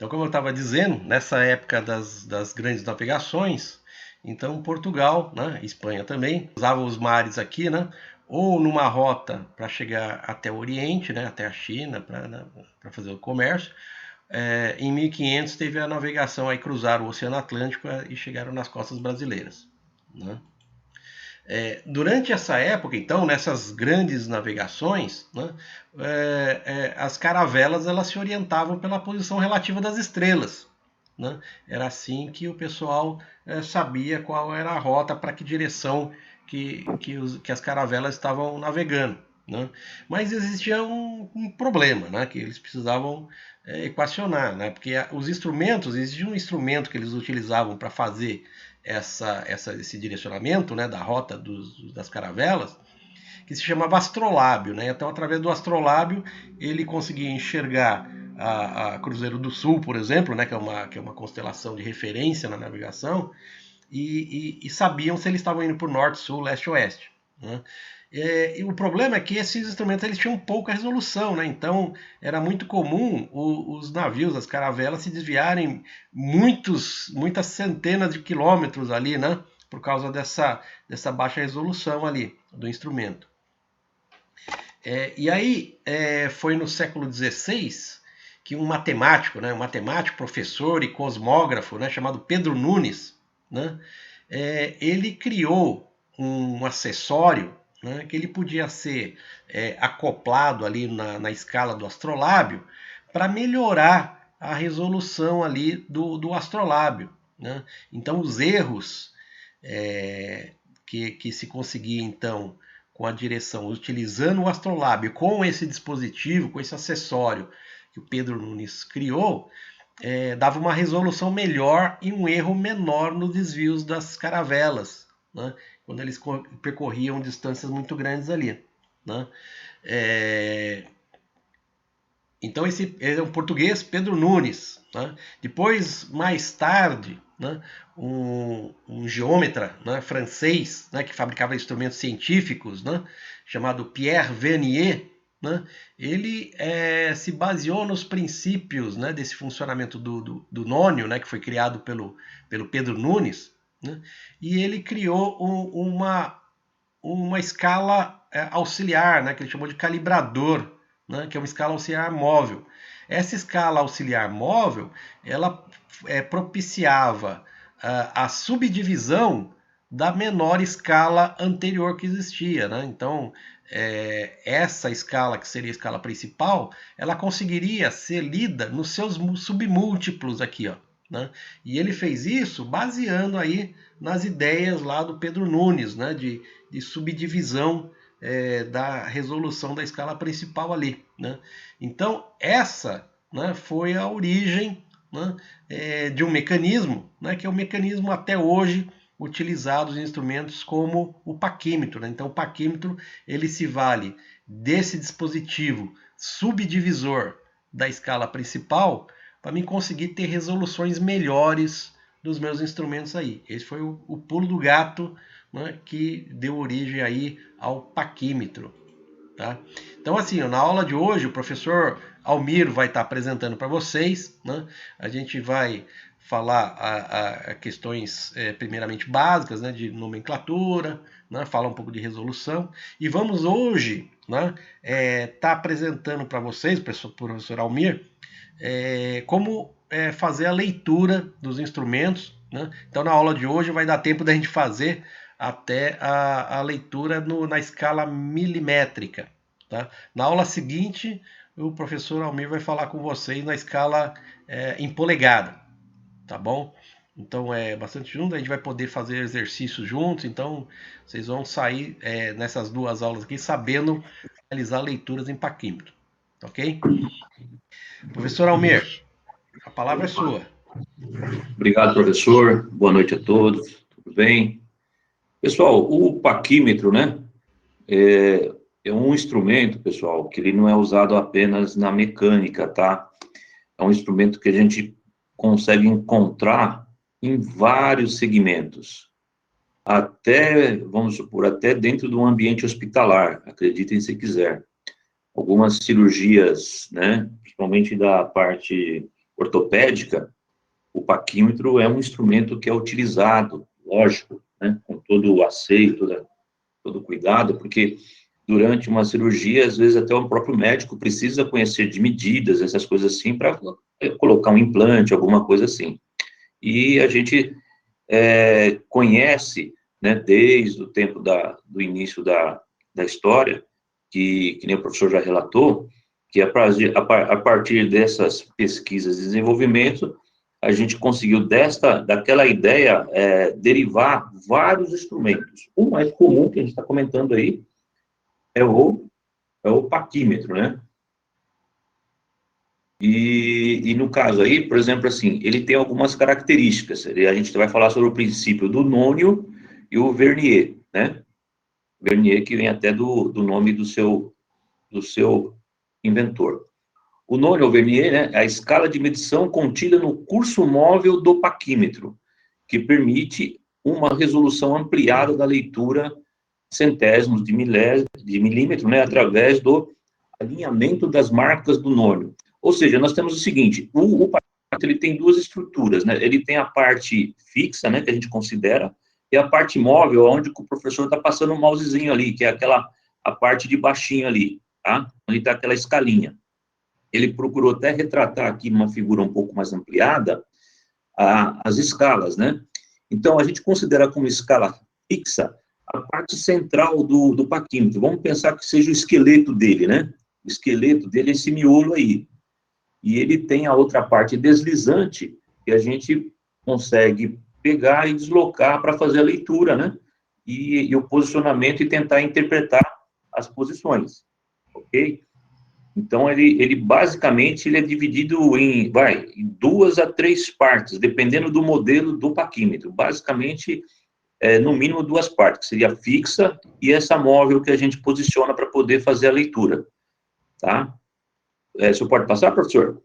Então, como eu estava dizendo, nessa época das grandes navegações, então Portugal, né, Espanha também, usavam os mares aqui, né, ou numa rota para chegar até o Oriente, né, até a China, para fazer o comércio. Em 1500 teve a navegação, aí cruzaram o Oceano Atlântico e chegaram nas costas brasileiras, né? Durante essa época, então, nessas grandes navegações, né, as caravelas elas se orientavam pela posição relativa das estrelas, né? Era assim que o pessoal sabia qual era a rota, para que direção que as caravelas estavam navegando, né? Mas existia um problema, né, que eles precisavam equacionar, né? Porque os instrumentos, existia um instrumento que eles utilizavam para fazer esse direcionamento, né, da rota das caravelas, que se chamava astrolábio, né? Então, através do astrolábio, ele conseguia enxergar a Cruzeiro do Sul, por exemplo, né, que é uma constelação de referência na navegação, e sabiam se eles estavam indo para o norte, sul, leste ou oeste, né? E o problema é que esses instrumentos eles tinham pouca resolução, né? Então era muito comum os navios, as caravelas, se desviarem muitas centenas de quilômetros ali, né? Por causa dessa baixa resolução ali do instrumento. E aí foi no século XVI que um matemático, né? Um matemático, professor e cosmógrafo, né? Chamado Pedro Nunes, né? Ele criou um acessório, né, que ele podia ser acoplado ali na escala do astrolábio para melhorar a resolução ali do astrolábio, né? Então os erros que se conseguia então com a direção, utilizando o astrolábio, com esse dispositivo, com esse acessório que o Pedro Nunes criou, dava uma resolução melhor e um erro menor nos desvios das caravelas, né? Quando eles percorriam distâncias muito grandes ali, né? Então esse é um português, Pedro Nunes, né? Depois, mais tarde, né, um geômetra, né, francês, né, que fabricava instrumentos científicos, né, chamado Pierre Vernier, né, ele se baseou nos princípios, né, desse funcionamento do nônio, né, que foi criado pelo Pedro Nunes, né, e ele criou uma escala auxiliar, né, que ele chamou de calibrador, né, que é uma escala auxiliar móvel. Essa escala auxiliar móvel, ela propiciava a subdivisão da menor escala anterior que existia, né? Então, essa escala, que seria a escala principal, ela conseguiria ser lida nos seus submúltiplos aqui, ó, né? E ele fez isso baseando aí nas ideias lá do Pedro Nunes, né, de subdivisão da resolução da escala principal ali, né? Então, essa, né, foi a origem, né, de um mecanismo, né, que é o mecanismo até hoje utilizado em instrumentos como o paquímetro, né? Então, o paquímetro ele se vale desse dispositivo subdivisor da escala principal para mim conseguir ter resoluções melhores dos meus instrumentos aí. Esse foi o pulo do gato, né, que deu origem aí ao paquímetro, tá? Então, assim, na aula de hoje, o professor Almiro vai estar apresentando para vocês, né? A gente vai falar a questões primeiramente básicas, né, de nomenclatura, né, falar um pouco de resolução, e vamos hoje, né, tá apresentando para vocês, professor Almir, como fazer a leitura dos instrumentos, né? Então, na aula de hoje vai dar tempo da gente fazer até a leitura na escala milimétrica, tá? Na aula seguinte, o professor Almir vai falar com vocês na escala em polegada, tá bom? Então é bastante junto, a gente vai poder fazer exercícios juntos, então vocês vão sair nessas duas aulas aqui sabendo realizar leituras em paquímetro, ok? Professor Almir, a palavra é sua. Obrigado, professor. Boa noite a todos. Tudo bem? Pessoal, o paquímetro, né, é um instrumento, pessoal, que ele não é usado apenas na mecânica, tá? É um instrumento que a gente consegue encontrar em vários segmentos. Até, vamos supor, até dentro de um ambiente hospitalar, acreditem se quiser. Algumas cirurgias, né, principalmente da parte ortopédica, o paquímetro é um instrumento que é utilizado, lógico, né, com todo o asseio, todo o cuidado, porque durante uma cirurgia, às vezes até o próprio médico precisa conhecer de medidas, essas coisas assim, para colocar um implante, alguma coisa assim. E a gente conhece, né, desde o tempo do início da história, que nem o professor já relatou, que a partir dessas pesquisas e desenvolvimento, a gente conseguiu daquela ideia derivar vários instrumentos. O mais comum que a gente está comentando aí é o paquímetro, né? E no caso aí, por exemplo, assim, ele tem algumas características. A gente vai falar sobre o princípio do nônio e o vernier, né? Vernier que vem até do nome do seu inventor. O nônio ou vernier, né, é a escala de medição contida no curso móvel do paquímetro, que permite uma resolução ampliada da leitura centésimos de milímetro, né, através do alinhamento das marcas do nônio. Ou seja, nós temos o seguinte, o paquímetro ele tem duas estruturas, né, ele tem a parte fixa, né, que a gente considera, e a parte móvel, onde o professor está passando um mousezinho ali, que é a parte de baixinho ali, tá? Onde está aquela escalinha. Ele procurou até retratar aqui uma figura um pouco mais ampliada, as escalas, né? Então, a gente considera como escala fixa a parte central do paquímetro. Vamos pensar que seja o esqueleto dele, né? O esqueleto dele é esse miolo aí. E ele tem a outra parte deslizante, que a gente consegue pegar e deslocar para fazer a leitura, né? E o posicionamento e tentar interpretar as posições, ok? Então, ele basicamente ele é dividido em 2 a 3 partes, dependendo do modelo do paquímetro. Basicamente, no mínimo 2 partes, que seria a fixa e essa móvel que a gente posiciona para poder fazer a leitura, tá? O senhor pode passar, professor?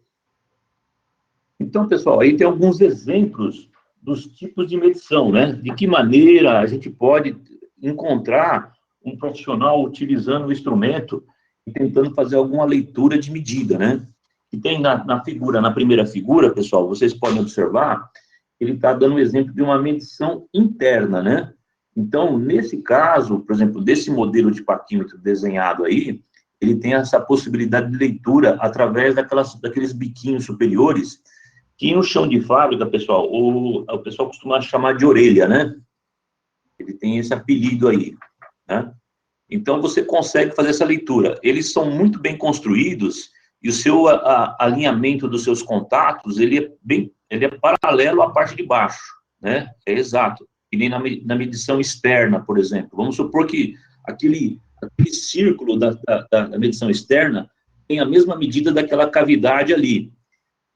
Então, pessoal, aí tem alguns exemplos dos tipos de medição, né? De que maneira a gente pode encontrar um profissional utilizando o instrumento e tentando fazer alguma leitura de medida, né? E tem na primeira figura, pessoal, vocês podem observar, ele está dando um exemplo de uma medição interna, né? Então, nesse caso, por exemplo, desse modelo de paquímetro desenhado aí, ele tem essa possibilidade de leitura através daqueles biquinhos superiores, que no chão de fábrica, pessoal, o pessoal costuma chamar de orelha, né? Ele tem esse apelido aí, né? Então, você consegue fazer essa leitura. Eles são muito bem construídos e o seu alinhamento dos seus contatos, ele é paralelo à parte de baixo, né? É exato. E nem na medição externa, por exemplo. Vamos supor que aquele círculo da medição externa tem a mesma medida daquela cavidade ali.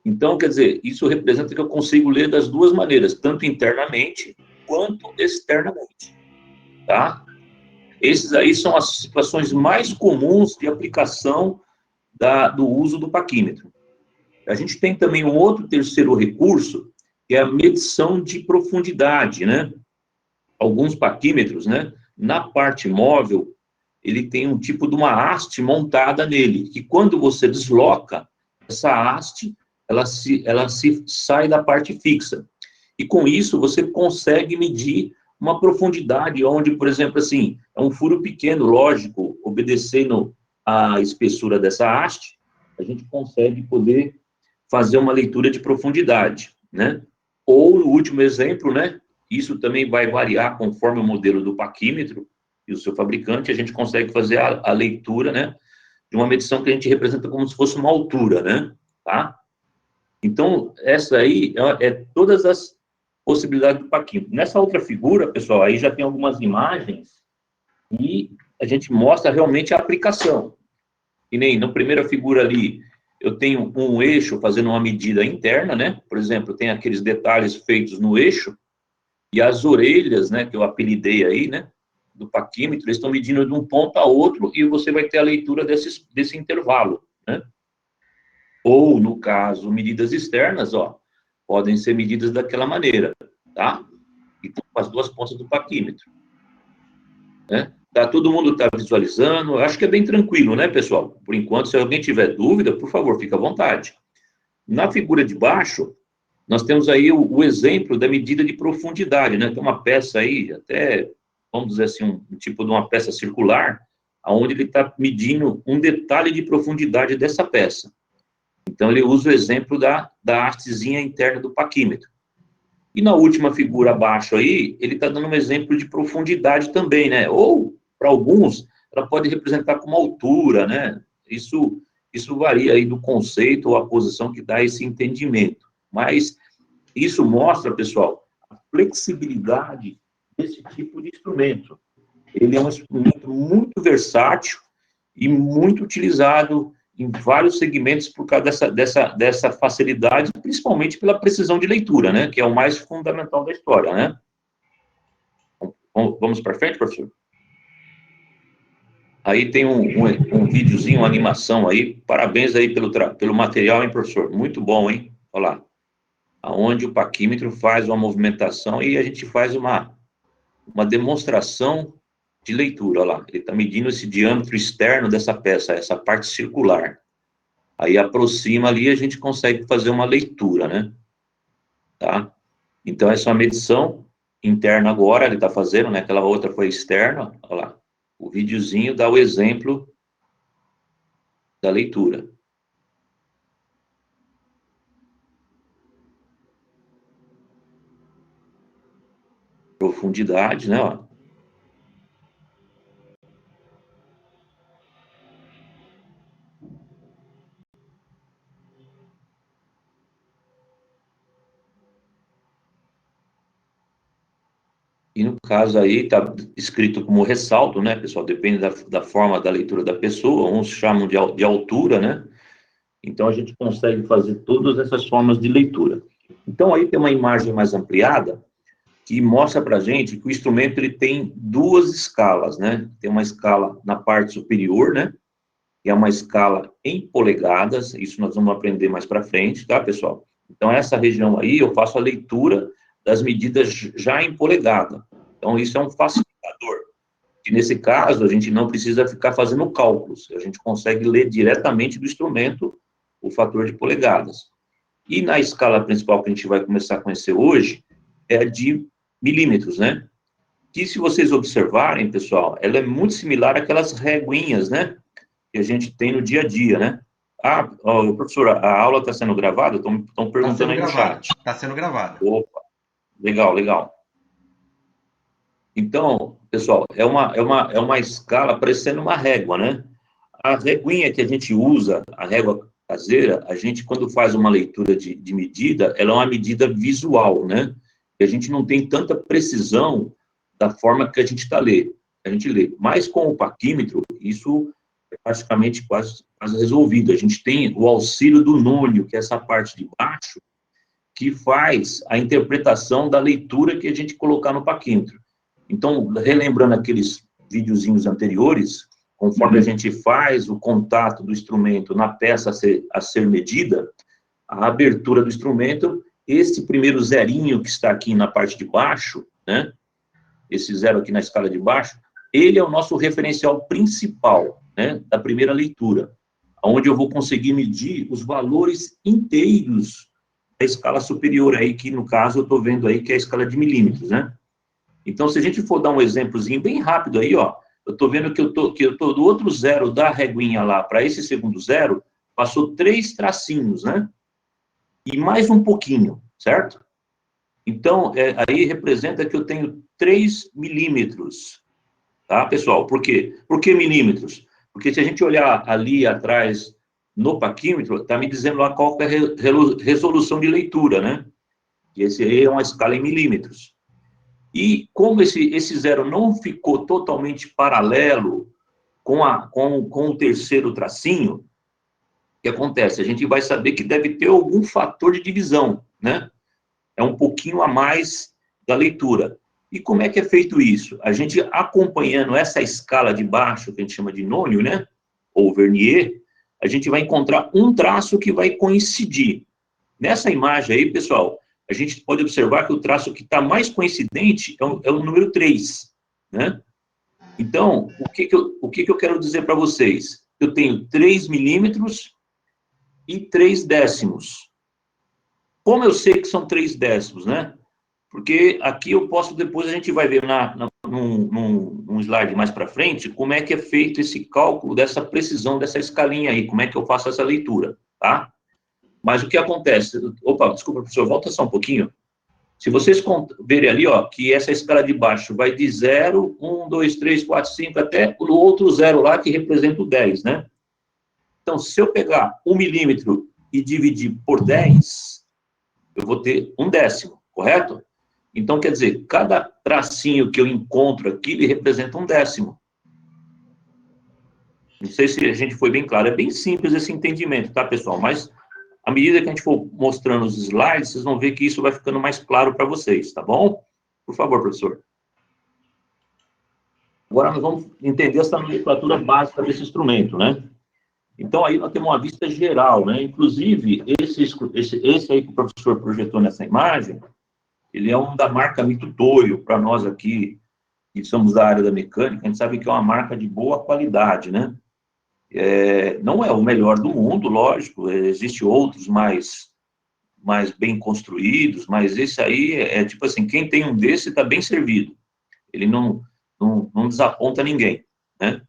Então, quer dizer, isso representa que eu consigo ler das duas maneiras, tanto internamente quanto externamente, tá? Esses aí são as situações mais comuns de aplicação do uso do paquímetro. A gente tem também um outro terceiro recurso, que é a medição de profundidade, né? Alguns paquímetros, né? Na parte móvel, ele tem um tipo de uma haste montada nele, que quando você desloca, essa haste, ela se sai da parte fixa. E com isso, você consegue medir uma profundidade, onde, por exemplo, assim, é um furo pequeno, lógico, obedecendo a espessura dessa haste, a gente consegue poder fazer uma leitura de profundidade, né? Ou, no último exemplo, né? Isso também vai variar conforme o modelo do paquímetro e o seu fabricante, a gente consegue fazer a leitura, né? De uma medição que a gente representa como se fosse uma altura, né? Tá? Então, essa aí é todas as possibilidades do paquímetro. Nessa outra figura, pessoal, aí já tem algumas imagens e a gente mostra realmente a aplicação. E nem na primeira figura ali, eu tenho um eixo fazendo uma medida interna, né? Por exemplo, tem aqueles detalhes feitos no eixo e as orelhas, né, que eu apelidei aí, né, do paquímetro, eles estão medindo de um ponto a outro e você vai ter a leitura desse intervalo, né? Ou, no caso, medidas externas, ó, podem ser medidas daquela maneira, tá? Então, com as duas pontas do paquímetro, né? Todo mundo está visualizando, acho que é bem tranquilo, né, pessoal? Por enquanto, se alguém tiver dúvida, por favor, fique à vontade. Na figura de baixo, nós temos aí o exemplo da medida de profundidade, né? Tem uma peça aí, até, vamos dizer assim, um tipo de uma peça circular, onde ele está medindo um detalhe de profundidade dessa peça. Então, ele usa o exemplo da hastezinha interna do paquímetro. E na última figura abaixo aí, ele está dando um exemplo de profundidade também, né? Ou, para alguns, ela pode representar como altura, né? Isso varia aí do conceito ou a posição que dá esse entendimento. Mas isso mostra, pessoal, a flexibilidade desse tipo de instrumento. Ele é um instrumento muito versátil e muito utilizado em vários segmentos por causa dessa facilidade, principalmente pela precisão de leitura, né? Que é o mais fundamental da história, né? Vamos para frente, professor? Aí tem um videozinho, uma animação aí. Parabéns aí pelo material, hein, professor? Muito bom, hein? Olha lá. Onde o paquímetro faz uma movimentação e a gente faz uma demonstração de leitura. Olha lá. Ele está medindo esse diâmetro externo dessa peça, essa parte circular. Aí aproxima ali e a gente consegue fazer uma leitura, né? Tá? Então, essa é uma medição interna agora, ele está fazendo, né? Aquela outra foi externa, olha lá. O videozinho dá o exemplo da leitura. Profundidade, né? Ó. E no caso aí, está escrito como ressalto, né, pessoal? Depende da forma da leitura da pessoa, uns chamam de altura, né? Então, a gente consegue fazer todas essas formas de leitura. Então, aí tem uma imagem mais ampliada, que mostra para a gente que o instrumento ele tem duas escalas, né? Tem uma escala na parte superior, né? Que é uma escala em polegadas, isso nós vamos aprender mais para frente, tá, pessoal? Então, essa região aí, eu faço a leitura das medidas já em polegada. Então, isso é um facilitador. E nesse caso, a gente não precisa ficar fazendo cálculos, a gente consegue ler diretamente do instrumento o fator de polegadas. E na escala principal que a gente vai começar a conhecer hoje, é a de milímetros, né? Que se vocês observarem, pessoal, ela é muito similar àquelas reguinhas, né? Que a gente tem no dia a dia, né? Ah, ó, professor, a aula está sendo gravada? Estão perguntando aí no chat. Está sendo gravada. Opa, legal, legal. Então, pessoal, é uma escala parecendo uma régua, né? A reguinha que a gente usa, a régua caseira, a gente, quando faz uma leitura de medida, ela é uma medida visual, né? E a gente não tem tanta precisão da forma que a gente a gente lê. Mas com o paquímetro, isso é praticamente quase resolvido. A gente tem o auxílio do nônio, que é essa parte de baixo, que faz a interpretação da leitura que a gente colocar no paquímetro. Então, relembrando aqueles videozinhos anteriores, conforme a gente faz o contato do instrumento na peça a ser medida, a abertura do instrumento, esse primeiro zerinho que está aqui na parte de baixo, né? Esse zero aqui na escala de baixo, ele é o nosso referencial principal, né? Da primeira leitura, onde eu vou conseguir medir os valores inteiros da escala superior aí, que no caso eu estou vendo aí que é a escala de milímetros, né? Então, se a gente for dar um exemplozinho bem rápido aí, ó, eu estou vendo que eu tô do outro zero da reguinha lá para esse segundo zero, passou 3 tracinhos, né? E mais um pouquinho, certo? Então, aí representa que eu tenho 3 milímetros, tá, pessoal? Por quê? Por que milímetros? Porque se a gente olhar ali atrás no paquímetro, está me dizendo lá qual é a resolução de leitura, né? E esse aí é uma escala em milímetros. E como esse zero não ficou totalmente paralelo com o terceiro tracinho, o que acontece? A gente vai saber que deve ter algum fator de divisão, né? É um pouquinho a mais da leitura. E como é que é feito isso? A gente acompanhando essa escala de baixo, que a gente chama de nônio, né? Ou vernier, a gente vai encontrar um traço que vai coincidir. Nessa imagem aí, pessoal, a gente pode observar que o traço que está mais coincidente é o número 3, né? Então, o que eu quero dizer para vocês? Eu tenho 3 milímetros e 3 décimos. Como eu sei que são 3 décimos, né? Porque aqui eu posso, depois a gente vai ver num slide mais para frente, como é que é feito esse cálculo dessa precisão dessa escalinha aí, como é que eu faço essa leitura, tá? Mas o que acontece? Opa, desculpa, professor, volta só um pouquinho. Se vocês verem ali, ó, que essa escala de baixo vai de 0, 1, 2, 3, 4, 5, até o outro zero lá, que representa o 10, né? Então, se eu pegar 1 milímetro e dividir por 10, eu vou ter 1 décimo, correto? Então, quer dizer, cada tracinho que eu encontro aqui, ele representa 1 décimo. Não sei se a gente foi bem claro. É bem simples esse entendimento, tá, pessoal? Mas, à medida que a gente for mostrando os slides, vocês vão ver que isso vai ficando mais claro para vocês, tá bom? Por favor, professor. Agora nós vamos entender essa nomenclatura básica desse instrumento, né? Então, aí nós temos uma vista geral, né? Inclusive, esse aí que o professor projetou nessa imagem, ele é um da marca Mitutoyo, para nós aqui, que somos da área da mecânica, a gente sabe que é uma marca de boa qualidade, né? Não é o melhor do mundo, lógico, existem outros mais bem construídos, mas esse aí tipo assim, quem tem um desse está bem servido. Ele não desaponta ninguém, né?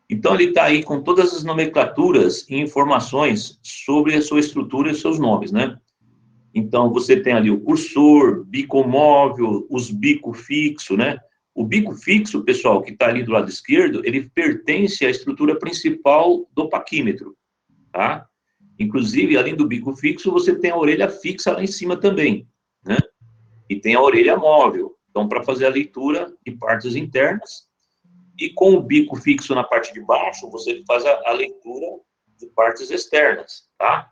Então, ele está aí com todas as nomenclaturas e informações sobre a sua estrutura e seus nomes, né? Então, você tem ali o cursor, bico móvel, os bico fixo, né? O bico fixo, pessoal, que está ali do lado esquerdo, ele pertence à estrutura principal do paquímetro, tá? Inclusive, além do bico fixo, você tem a orelha fixa lá em cima também, né? E tem a orelha móvel, então, para fazer a leitura de partes internas. E com o bico fixo na parte de baixo, você faz a leitura de partes externas, tá?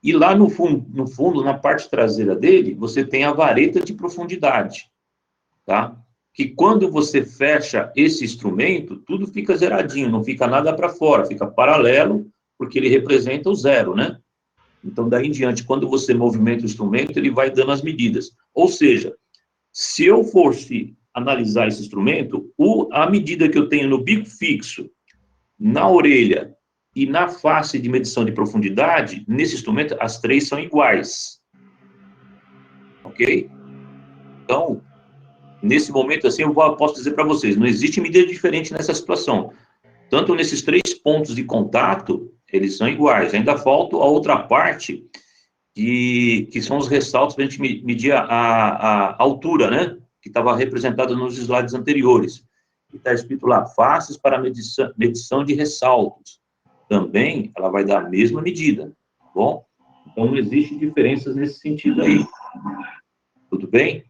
E lá no fundo, na parte traseira dele, você tem a vareta de profundidade, tá? Que quando você fecha esse instrumento, tudo fica zeradinho, não fica nada para fora, fica paralelo, porque ele representa o zero, né? Então, daí em diante, quando você movimenta o instrumento, ele vai dando as medidas. Ou seja, se eu fosse analisar esse instrumento, a medida que eu tenho no bico fixo, na orelha e na face de medição de profundidade, nesse instrumento, as três são iguais. Ok? Então, nesse momento, assim, eu posso dizer para vocês, não existe medida diferente nessa situação. Tanto nesses 3 pontos de contato, eles são iguais. Ainda falta a outra parte, que são os ressaltos para a gente medir a altura, né? Que estava representada nos slides anteriores. E está escrito lá, faces para medição de ressaltos. Também, ela vai dar a mesma medida, tá bom? Então, não existe diferenças nesse sentido aí. Tudo bem?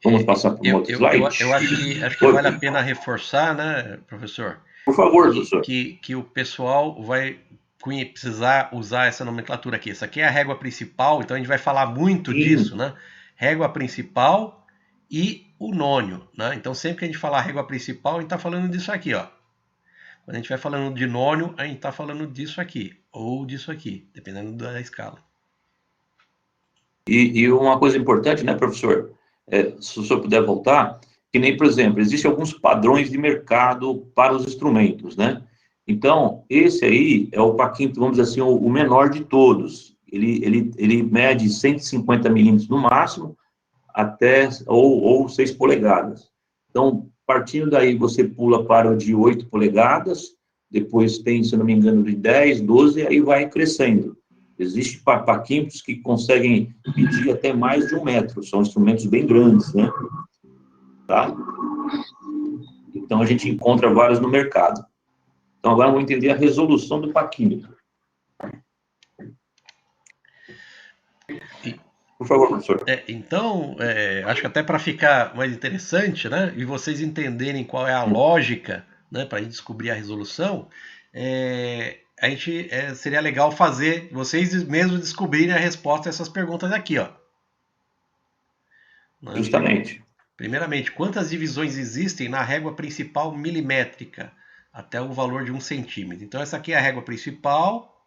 Vamos passar para um outro slide? Eu acho que vale a pena reforçar, né, professor? Por favor, professor. Que o pessoal vai precisar usar essa nomenclatura aqui. Essa aqui é a régua principal, então a gente vai falar muito disso, né? Régua principal e o nônio, né? Então sempre que a gente falar régua principal, a gente está falando disso aqui, ó. Quando a gente vai falando de nônio, a gente está falando disso aqui, ou disso aqui, dependendo da escala. E uma coisa importante, né, professor? Se o senhor puder voltar, que nem, por exemplo, existem alguns padrões de mercado para os instrumentos, né? Então, esse aí é o paquímetro, vamos dizer assim, o menor de todos. Ele mede 150 milímetros no máximo, até, ou 6 polegadas. Então, partindo daí, você pula para o de 8 polegadas, depois tem, se não me engano, de 10, 12, e aí vai crescendo. Existem paquímetros que conseguem medir até mais de 1 metro, são instrumentos bem grandes, né? Tá? Então, a gente encontra vários no mercado. Então, agora vamos entender a resolução do paquímetro. Por favor, professor. Então, acho que até para ficar mais interessante, né, e vocês entenderem qual é a lógica, né, para a gente descobrir a resolução, a gente seria legal fazer vocês mesmos descobrirem a resposta a essas perguntas aqui, ó. Né? Justamente. Primeiramente, quantas divisões existem na régua principal milimétrica até o valor de 1 centímetro? Então, essa aqui é a régua principal.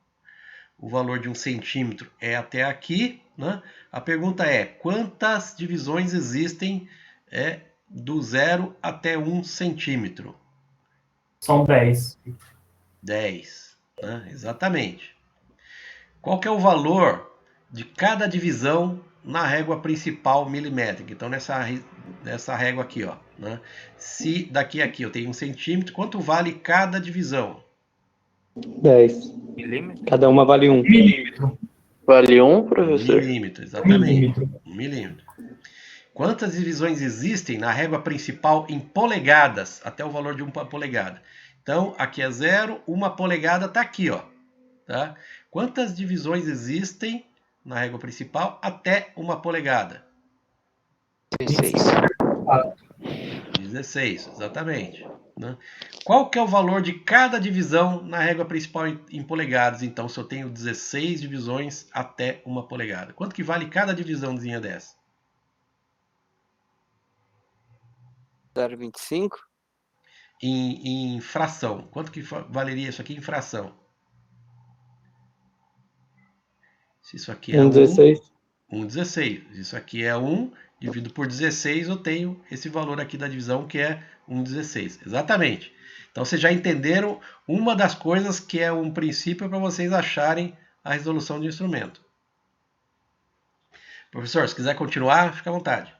O valor de 1 centímetro é até aqui, né? A pergunta é, quantas divisões existem do 0 até 1 centímetro? São 10. 10, né? Exatamente. Qual que é o valor de cada divisão na régua principal milimétrica. Então, nessa régua aqui, ó, né? Se daqui a aqui eu tenho 1 centímetro, quanto vale cada divisão? 10. Milímetro? Cada uma vale 1. Milímetro. Vale 1, professor? Milímetro, exatamente. Milímetro. Milímetro. Quantas divisões existem na régua principal em polegadas, até o valor de 1 polegada? Então, aqui é 0, 1 polegada está aqui, ó. Tá? Quantas divisões existem na régua principal até 1 polegada? 16. 16, exatamente. Né? Qual que é o valor de cada divisão na régua principal em polegadas? Então, se eu tenho 16 divisões até 1 polegada. Quanto que vale cada divisãozinha dessa? 0,25? Em fração. Quanto que valeria isso aqui em fração? Se isso aqui é 1,16. 1,16. Isso aqui é 1, dividido por 16, eu tenho esse valor aqui da divisão, que é 1,16. Exatamente. Então, vocês já entenderam uma das coisas que é um princípio para vocês acharem a resolução de instrumento. Professor, se quiser continuar, fica à vontade.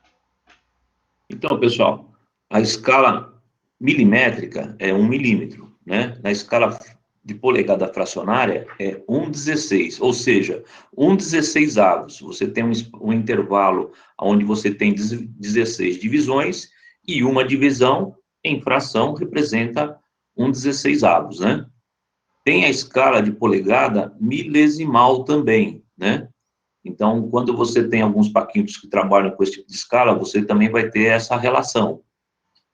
Então, pessoal, a escala milimétrica é 1 milímetro, né? Na escala de polegada fracionária é 1/16, ou seja, 1/16avos. Você tem um intervalo onde você tem 16 divisões e uma divisão em fração representa 1/16avos, né? Tem a escala de polegada milesimal também, né? Então, quando você tem alguns paquímetros que trabalham com esse tipo de escala, você também vai ter essa relação.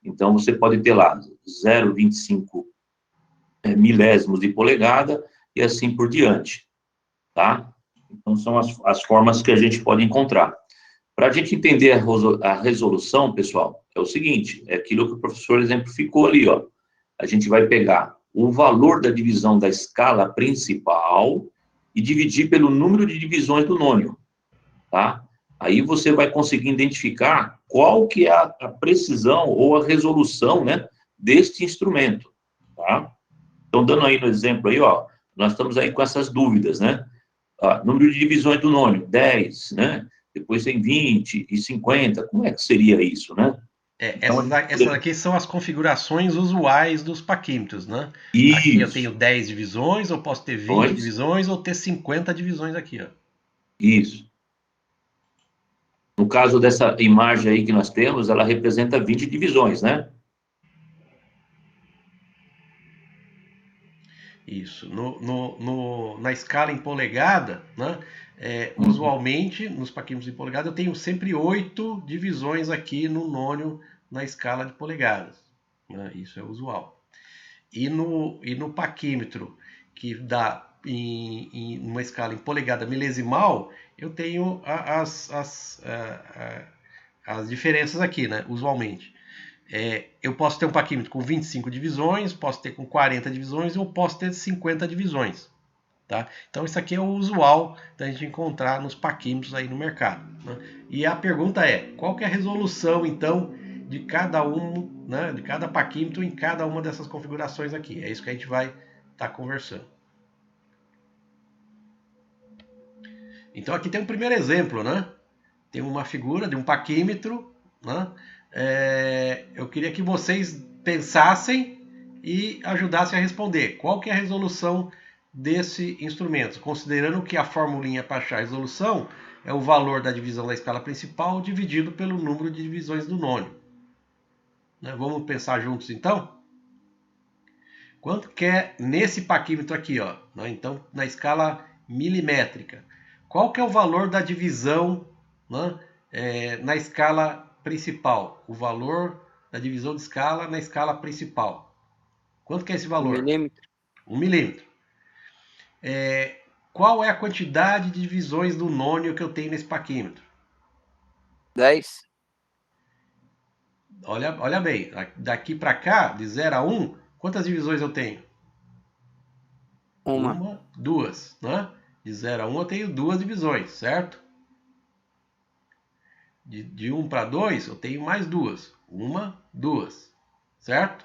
Então, você pode ter lá 0,25 milésimos de polegada e assim por diante, tá? Então, são as formas que a gente pode encontrar. Para a gente entender a resolução, pessoal, é o seguinte, é aquilo que o professor exemplificou ali, ó. A gente vai pegar o valor da divisão da escala principal e dividir pelo número de divisões do nônio, tá? Aí você vai conseguir identificar qual que é a precisão ou a resolução, né, deste instrumento, tá? Então, dando aí no exemplo aí, ó, nós estamos aí com essas dúvidas, né? Número de divisões do nônio, 10, né? Depois tem 20 e 50, como é que seria isso, né? Essas aqui são as configurações usuais dos paquímetros, né? Isso. Aqui eu tenho 10 divisões, eu posso ter 20 divisões ou ter 50 divisões aqui, ó. Isso. No caso dessa imagem aí que nós temos, ela representa 20 divisões, né? Isso. Na escala em polegada, né? Usualmente, nos paquímetros em polegada, eu tenho sempre 8 divisões aqui no nônio na escala de polegadas. Né? Isso é usual. E no paquímetro, que dá em uma escala em polegada milesimal, eu tenho as diferenças aqui, né? Usualmente. Eu posso ter um paquímetro com 25 divisões, posso ter com 40 divisões ou posso ter 50 divisões. Tá? Então isso aqui é o usual da gente encontrar nos paquímetros aí no mercado. Né? E a pergunta é, qual que é a resolução então de cada né, de cada paquímetro em cada uma dessas configurações aqui? É isso que a gente vai estar conversando. Então aqui tem um primeiro exemplo, né? Tem uma figura de um paquímetro, né? Eu queria que vocês pensassem e ajudassem a responder. Qual que é a resolução desse instrumento? Considerando que a formulinha para achar a resolução é o valor da divisão da escala principal dividido pelo número de divisões do nônio. Né? Vamos pensar juntos então? Quanto que é nesse paquímetro aqui, ó? Né? Então, na escala milimétrica. Qual que é o valor da divisão, né, na escala principal? O valor da divisão de escala na escala principal. Quanto que é esse valor? 1 milímetro. 1 milímetro. Qual é a quantidade de divisões do nônio que eu tenho nesse paquímetro? 10. Olha bem, daqui para cá, de 0 a 1, quantas divisões eu tenho? Uma. 2, né? De 0 a 1 eu tenho 2 divisões, certo? De 1 para 2 eu tenho mais 2. 1, 2, certo?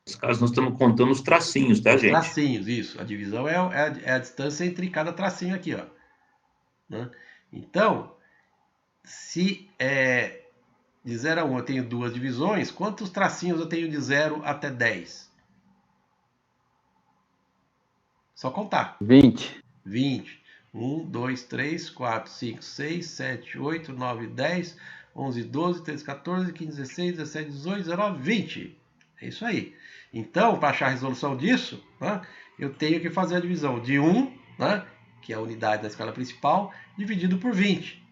Nesse caso, nós estamos contando os tracinhos, tá, gente? Tracinhos, isso. A divisão é a distância entre cada tracinho aqui, ó. né? Então, se de 0 a 1 eu tenho 2 divisões, quantos tracinhos eu tenho de 0 até 10? Só contar. 20. 20. 1, 2, 3, 4, 5, 6, 7, 8, 9, 10, 11, 12, 13, 14, 15, 16, 17, 18, 19, 20. É isso aí. Então, para achar a resolução disso, né, eu tenho que fazer a divisão de 1, né, que é a unidade da escala principal, dividido por 20.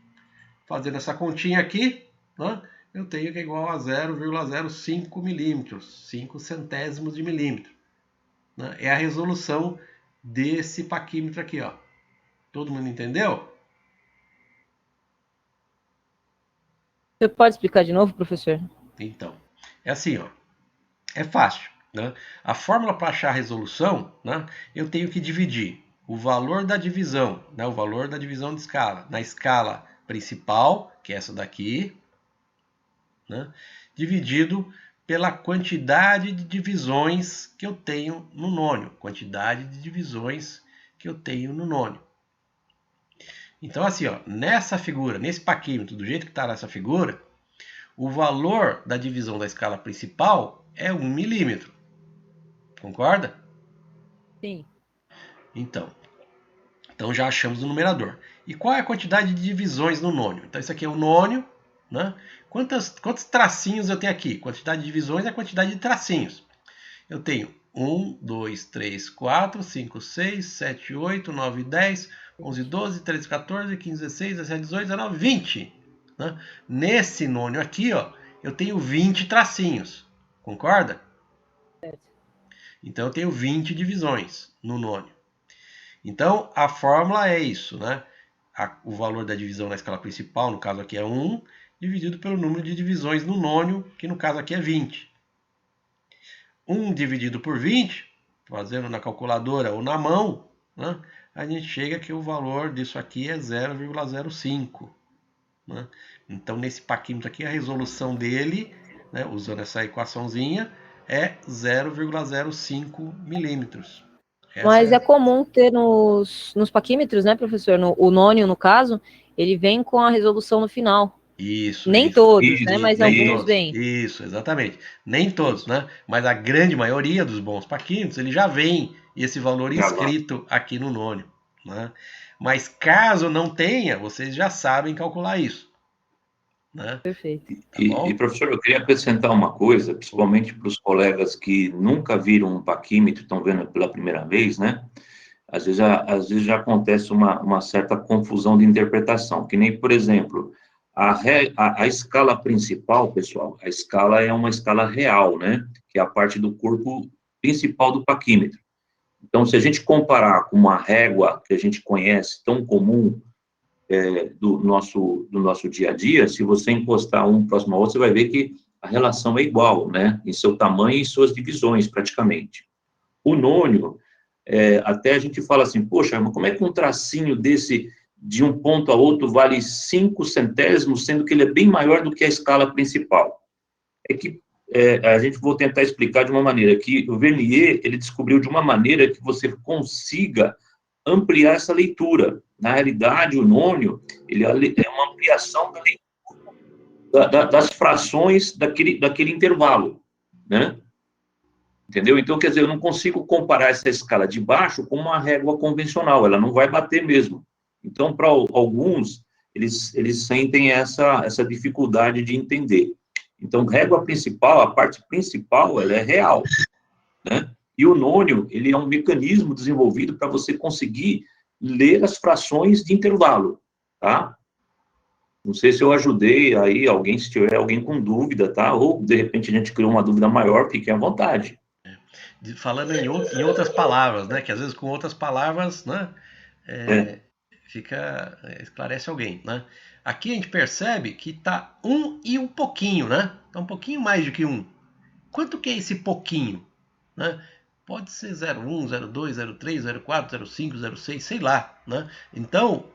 Fazendo essa continha aqui, né, eu tenho que é igual a 0,05 milímetros, 5 centésimos de milímetro. Né, é a resolução desse paquímetro aqui, ó. Todo mundo entendeu? Você pode explicar de novo, professor? Então, é assim, ó. É fácil, né? A fórmula para achar a resolução, né, eu tenho que dividir o valor da divisão, né, o valor da divisão de escala, na escala principal, que é essa daqui, né, dividido pela quantidade de divisões que eu tenho no nônio. Quantidade de divisões que eu tenho no nônio. Então, assim, ó, nessa figura, nesse paquímetro, do jeito que está nessa figura, o valor da divisão da escala principal é 1 milímetro. Concorda? Sim. Então já achamos o numerador. E qual é a quantidade de divisões no nônio? Então, isso aqui é o nônio, né? Quantos tracinhos eu tenho aqui? Quantidade de divisões é a quantidade de tracinhos. Eu tenho 1, 2, 3, 4, 5, 6, 7, 8, 9, 10, 11, 12, 13, 14, 15, 16, 17, 18, 19, 20. Né? Nesse nônio aqui, ó, eu tenho 20 tracinhos. Concorda? Então, eu tenho 20 divisões no nônio. Então, a fórmula é isso, né? O valor da divisão na escala principal, no caso aqui é 1, dividido pelo número de divisões no nônio, que no caso aqui é 20. 1 dividido por 20, fazendo na calculadora ou na mão, né, a gente chega que o valor disso aqui é 0,05. Né? Então, nesse paquímetro aqui, a resolução dele, né, usando essa equaçãozinha, é 0,05 milímetros. Mas é comum ter nos paquímetros, né, professor? O nônio, no caso, ele vem com a resolução no final. Isso. Nem isso. todos, né? Isso, Mas nem alguns todos. vêm. Isso, exatamente. Nem todos, né? Mas a grande maioria dos bons paquímetros, ele já vem esse valor Já lá. inscrito aqui no nônio. Né? Mas caso não tenha, vocês já sabem calcular isso. Né? Perfeito. Tá bom? E, professor, eu queria acrescentar uma coisa, principalmente para os colegas que nunca viram um paquímetro, estão vendo pela primeira vez, né? Às vezes já acontece uma certa confusão de interpretação, que nem, por exemplo, a escala principal, pessoal, a escala é uma escala real, né? Que é a parte do corpo principal do paquímetro. Então, se a gente comparar com uma régua que a gente conhece, tão comum, do nosso dia a dia, se você encostar um próximo ao outro, você vai ver que a relação é igual, né? Em seu tamanho e suas divisões, praticamente. O nônio, até a gente fala assim, poxa, mas como é que um tracinho desse, de um ponto a outro, vale 5 centésimos, sendo que ele é bem maior do que a escala principal? É que a gente vou tentar explicar de uma maneira que o Vernier, ele descobriu de uma maneira que você consiga ampliar essa leitura. Na realidade, o nônio, ele é uma ampliação da leitura das frações daquele intervalo, né? Entendeu? Então, quer dizer, eu não consigo comparar essa escala de baixo com uma régua convencional, ela não vai bater mesmo. Então, para alguns, eles sentem essa dificuldade de entender. Então, régua principal, a parte principal, ela é real, né? E o nônio, ele é um mecanismo desenvolvido para você conseguir ler as frações de intervalo, tá? Não sei se eu ajudei aí alguém, se tiver alguém com dúvida, tá? Ou, de repente, a gente criou uma dúvida maior, fiquem à vontade. Falando em outras palavras, né? Que às vezes com outras palavras, né? Esclarece alguém, né? Aqui a gente percebe que tá 1 e um pouquinho, né? Tá um pouquinho mais do que 1. Quanto que é esse pouquinho? Né? Pode ser 0,1, 0,2, 0,3, 0,4, 0,5, 0,6, sei lá. Né? Então,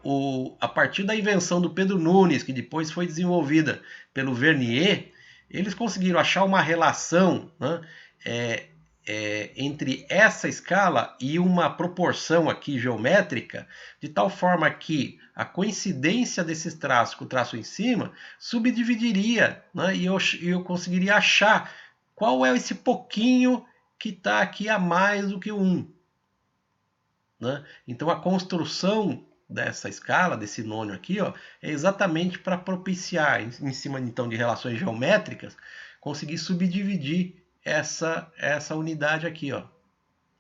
a partir da invenção do Pedro Nunes, que depois foi desenvolvida pelo Vernier, eles conseguiram achar uma relação, né, entre essa escala e uma proporção aqui geométrica, de tal forma que a coincidência desses traços com o traço em cima subdividiria, né? E eu conseguiria achar qual é esse pouquinho que está aqui a mais do que 1. Né? Então a construção dessa escala, desse nônio aqui, ó, é exatamente para propiciar, em cima então de relações geométricas, conseguir subdividir essa unidade aqui, ó.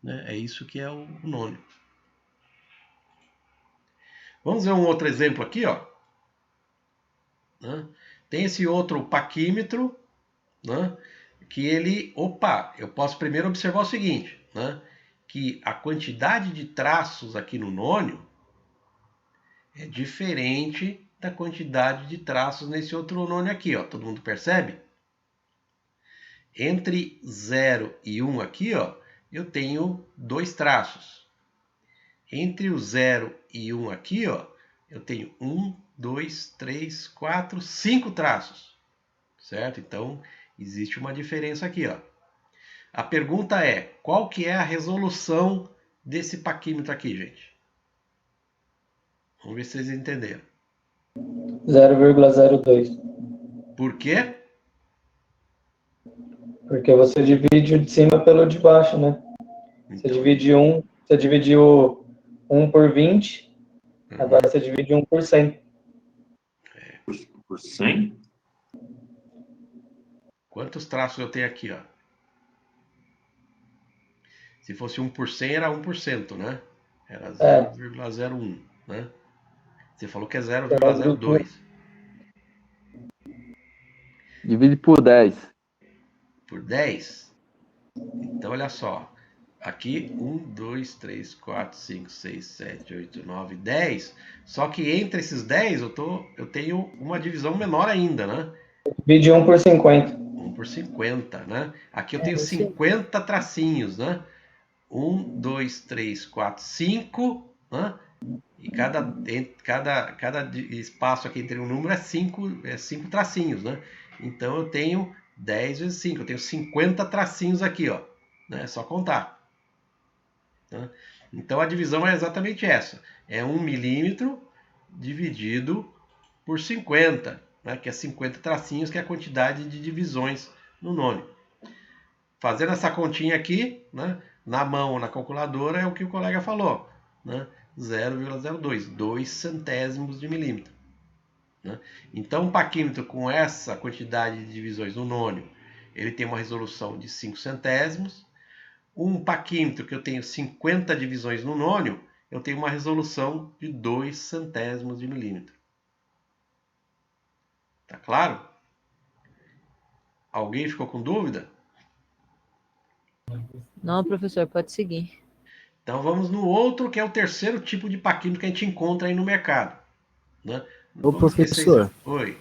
Né? É isso que é o nônio. Vamos ver um outro exemplo aqui, ó. Né? Tem esse outro paquímetro, né? Que ele, eu posso primeiro observar o seguinte, né? Que a quantidade de traços aqui no nônio é diferente da quantidade de traços nesse outro nônio aqui, ó. Todo mundo percebe? Entre 0 e 1 aqui, ó, eu tenho 2 traços. Entre o 0 e 1 aqui, ó, eu tenho 1, 2, 3, 4, 5 traços. Certo? Então, existe uma diferença aqui, ó. A pergunta é, qual que é a resolução desse paquímetro aqui, gente? Vamos ver se vocês entenderam. 0,02. Por quê? Porque você divide o de cima pelo de baixo, né? Você dividiu 1 por 20, agora você divide 1 por 100. Por 100? Quantos traços eu tenho aqui, ó? Se fosse 1 por 100, era 1%, né? Era 0,01, né? Você falou que é 0,02. Divide por 10. Por 10? Então, olha só. Aqui, 1, 2, 3, 4, 5, 6, 7, 8, 9, 10. Só que entre esses 10, eu tenho uma divisão menor ainda, né? Divide 1 por 50. 1 por 50, né? Aqui eu tenho 50 tracinhos, né? 1, 2, 3, 4, 5, né? E cada espaço aqui entre um número é 5 tracinhos, né? Então eu tenho 10 vezes 5, eu tenho 50 tracinhos aqui, ó. Né? É só contar. Né? Então a divisão é exatamente essa. É 1 milímetro dividido por 50, né? Que é 50 tracinhos, que é a quantidade de divisões no nônio. Fazendo essa continha aqui, né? Na mão ou na calculadora, é o que o colega falou, né? 0,02, 2 centésimos de milímetro. Né? Então, um paquímetro com essa quantidade de divisões no nônio, ele tem uma resolução de 5 centésimos. Um paquímetro que eu tenho 50 divisões no nônio, eu tenho uma resolução de 2 centésimos de milímetro. Tá claro? Alguém ficou com dúvida? Não, professor, pode seguir. Então vamos no outro, que é o terceiro tipo de paquímetro que a gente encontra aí no mercado. Né? Ô, professor, Oi.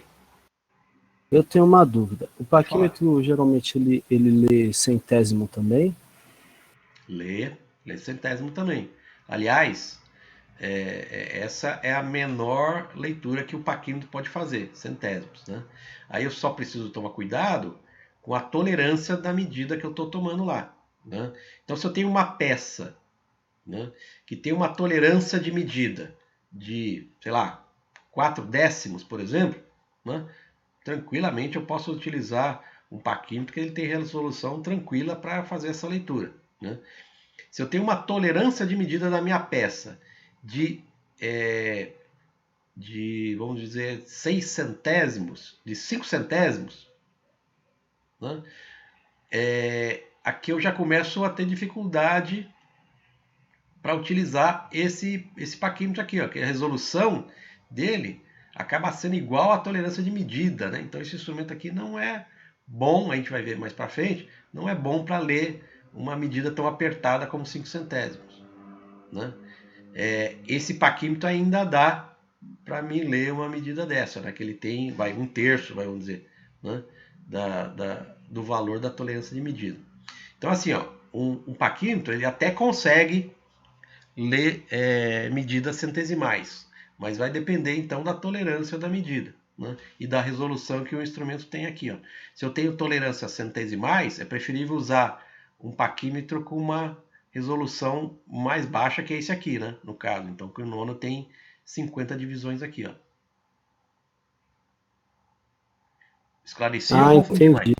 eu tenho uma dúvida. O paquímetro, geralmente, ele lê centésimo também? Lê centésimo também. Aliás, essa é a menor leitura que o paquímetro pode fazer, centésimos. Né? Aí eu só preciso tomar cuidado com a tolerância da medida que eu estou tomando lá. Né? Então, se eu tenho uma peça, né, que tem uma tolerância de medida de, sei lá, 4 décimos, por exemplo, né, tranquilamente eu posso utilizar um paquímetro que ele tem resolução tranquila para fazer essa leitura. Né? Se eu tenho uma tolerância de medida da minha peça de vamos dizer, 6 centésimos, de 5 centésimos, né, aqui eu já começo a ter dificuldade para utilizar esse paquímetro aqui, ó, que a resolução dele acaba sendo igual à tolerância de medida, né? Então esse instrumento aqui não é bom, a gente vai ver mais para frente, não é bom para ler uma medida tão apertada como 5 centésimos. Né? Esse paquímetro ainda dá para mim ler uma medida dessa, né? Que ele tem, vai 1/3, vamos dizer, né? Do valor da tolerância de medida. Então assim, ó, um paquímetro ele até consegue ler medidas centesimais, mas vai depender então da tolerância da medida, né? E da resolução que o instrumento tem aqui. Ó. Se eu tenho tolerância a centesimais, é preferível usar um paquímetro com uma resolução mais baixa que esse aqui, né? No caso, então que o nono tem 50 divisões aqui, ó. Esclareci ou confundi mais? Entendi.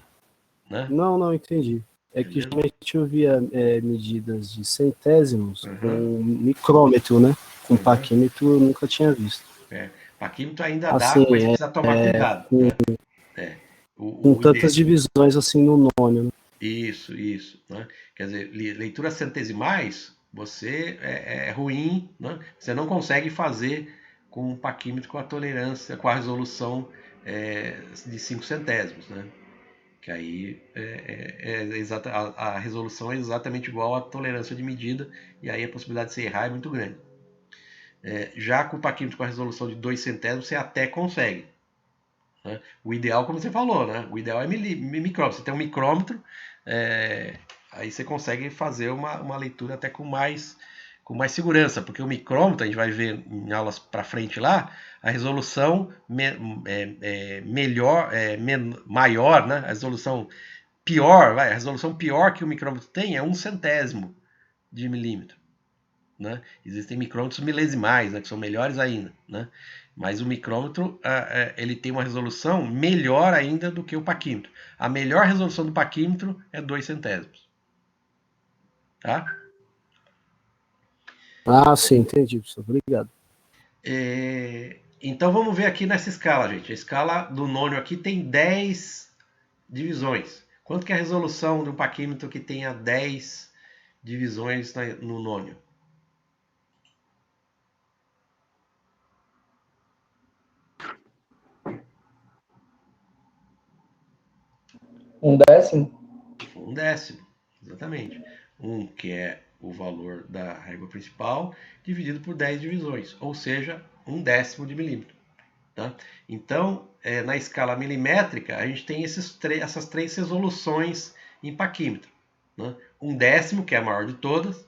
Né? Não, entendi. É que Beleza. geralmente eu via medidas de centésimos Uhum. com micrômetro, né? Com paquímetro eu nunca tinha visto. Paquímetro ainda dá, Assim, mas precisa tomar cuidado. com, Né? com tantas divisões assim no nônio, né? Isso, né? Quer dizer, leituras centesimais, você é ruim, né? Você não consegue fazer com um paquímetro com a tolerância, com a resolução de 5 centésimos, né? Que aí a resolução é exatamente igual à tolerância de medida, e aí a possibilidade de você errar é muito grande. Já com o paquímetro com a resolução de 2 centésimos, você até consegue. Né? O ideal, como você falou, né? O ideal é micrômetro. Você tem um micrômetro, aí você consegue fazer uma leitura até com mais segurança, porque o micrômetro, a gente vai ver em aulas para frente lá, a resolução maior, né? A resolução pior, a resolução pior que o micrômetro tem é 1 centésimo de milímetro. Né? Existem micrômetros milesimais, né, que são melhores ainda, né? Mas o micrômetro ele tem uma resolução melhor ainda do que o paquímetro. A melhor resolução do paquímetro é 2 centésimos. Tá? Sim, entendi, professor. Obrigado. Então vamos ver aqui nessa escala, gente. A escala do nônio aqui tem 10 divisões. Quanto que é a resolução do paquímetro que tenha 10 divisões no nônio? Um décimo? 1/10, exatamente. 1, que é o valor da régua principal, dividido por 10 divisões, ou seja, 1/10 de milímetro. Tá? Então, na escala milimétrica, a gente tem essas 3 resoluções em paquímetro. Né? 1/10, que é a maior de todas,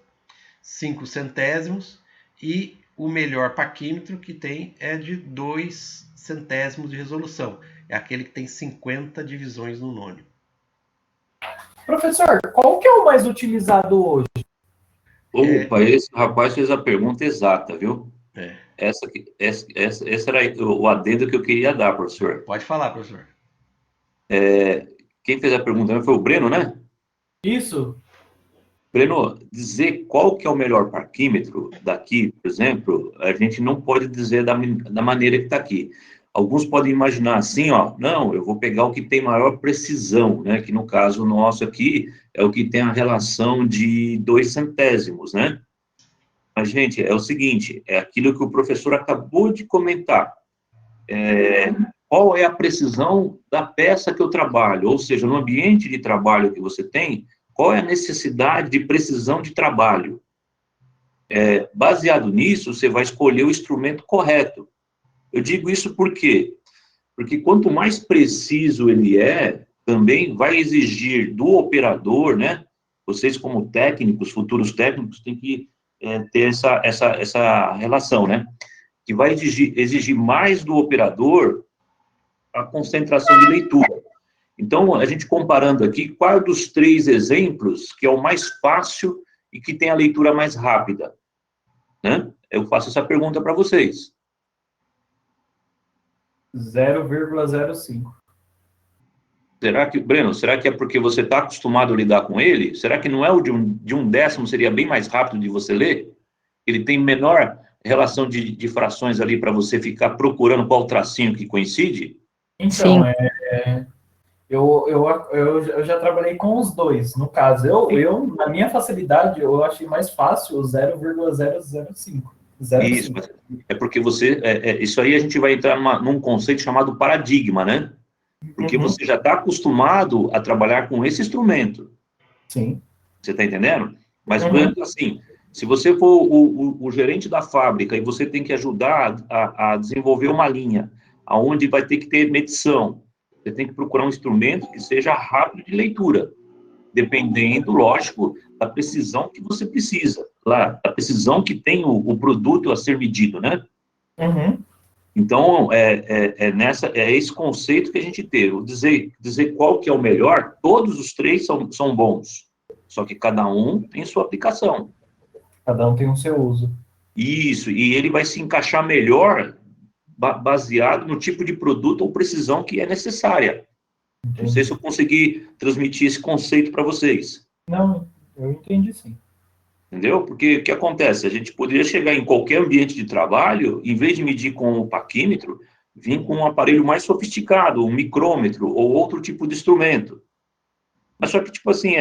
5 centésimos, e o melhor paquímetro que tem é de 2 centésimos de resolução. É aquele que tem 50 divisões no nônio. Professor, qual que é o mais utilizado hoje? Opa, esse rapaz fez a pergunta exata, viu? Essa era o adendo que eu queria dar, professor. Pode falar, professor. Quem fez a pergunta foi o Breno, né? Isso. Breno, dizer qual que é o melhor parquímetro daqui, por exemplo, a gente não pode dizer da maneira que está aqui. Alguns podem imaginar assim, ó, não, eu vou pegar o que tem maior precisão, né? Que no caso nosso aqui é o que tem a relação de 2 centésimos, né? Mas, gente, é o seguinte, é aquilo que o professor acabou de comentar. Qual é a precisão da peça que eu trabalho? Ou seja, no ambiente de trabalho que você tem, qual é a necessidade de precisão de trabalho? Baseado nisso, você vai escolher o instrumento correto. Eu digo isso por quê? Porque quanto mais preciso ele também vai exigir do operador, né? Vocês como técnicos, futuros técnicos, têm que ter essa relação, né? Que vai exigir mais do operador a concentração de leitura. Então, a gente comparando aqui, qual dos 3 exemplos que é o mais fácil e que tem a leitura mais rápida? Né? Eu faço essa pergunta para vocês. 0,05. Breno, será que é porque você está acostumado a lidar com ele? Será que não é o de 1/10 seria bem mais rápido de você ler? Ele tem menor relação de frações ali para você ficar procurando qual tracinho que coincide? Então, eu já trabalhei com os dois. No caso, eu na minha facilidade, eu achei mais fácil o 0,005. Isso, é porque isso aí a gente vai entrar num conceito chamado paradigma, né? Porque você já está acostumado a trabalhar com esse instrumento. Sim. Você está entendendo? Mas, assim, se você for o gerente da fábrica e você tem que ajudar a desenvolver uma linha, aonde vai ter que ter medição, você tem que procurar um instrumento que seja rápido de leitura, dependendo, lógico, da precisão que você precisa, da precisão que tem o produto a ser medido, né? Então, é esse conceito que a gente teve. Dizer qual que é o melhor, todos os 3 são bons. só que cada um tem sua aplicação. Cada um tem o seu uso. Isso, e ele vai se encaixar melhor baseado no tipo de produto ou precisão que é necessária. Não sei se eu consegui transmitir esse conceito para vocês. Não, eu entendi sim. Entendeu? Porque o que acontece? A gente poderia chegar em qualquer ambiente de trabalho, em vez de medir com o paquímetro, vir com um aparelho mais sofisticado, um micrômetro ou outro tipo de instrumento. Mas só que, tipo assim,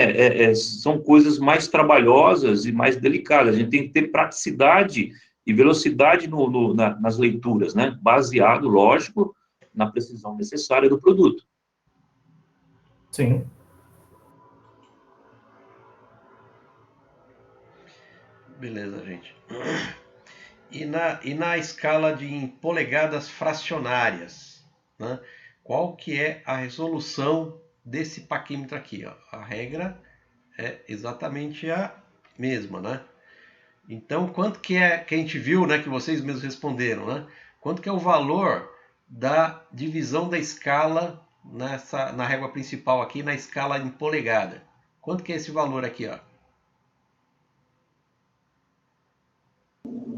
são coisas mais trabalhosas e mais delicadas. A gente tem que ter praticidade e velocidade nas leituras, né? Baseado, lógico, na precisão necessária do produto. Sim. Beleza, gente. E na escala em polegadas fracionárias, né? Qual que é a resolução desse paquímetro aqui? Ó? A regra é exatamente a mesma, né? Então, quanto que é que a gente viu, né? Que vocês mesmos responderam, né? Quanto que é o valor da divisão da escala na régua principal aqui, na escala em polegada? Quanto que é esse valor aqui, ó?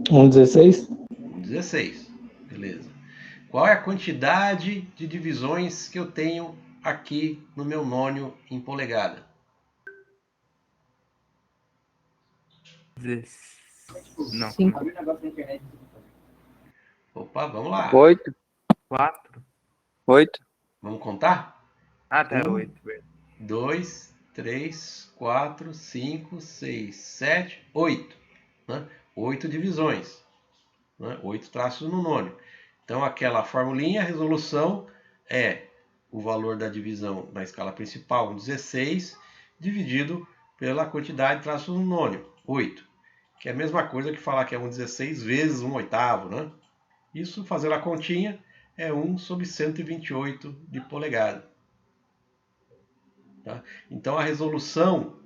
1,16? 16. Beleza. Qual é a quantidade de divisões que eu tenho aqui no meu nônio em polegada? Não. 5. Opa, vamos lá. 8. 4. 8. Vamos contar? Ah, tá, 1, 8. 2, 3, 4, 5, 6, 7, 8. Né? 8 divisões. Né? 8 traços no nônio. Então, aquela formulinha, a resolução é o valor da divisão na escala principal, 16, dividido pela quantidade de traços no nônio, 8. Que é a mesma coisa que falar que é 16 vezes 1/8, né? Isso, fazendo a continha, é 1 sobre 128 de polegada. Tá? Então, a resolução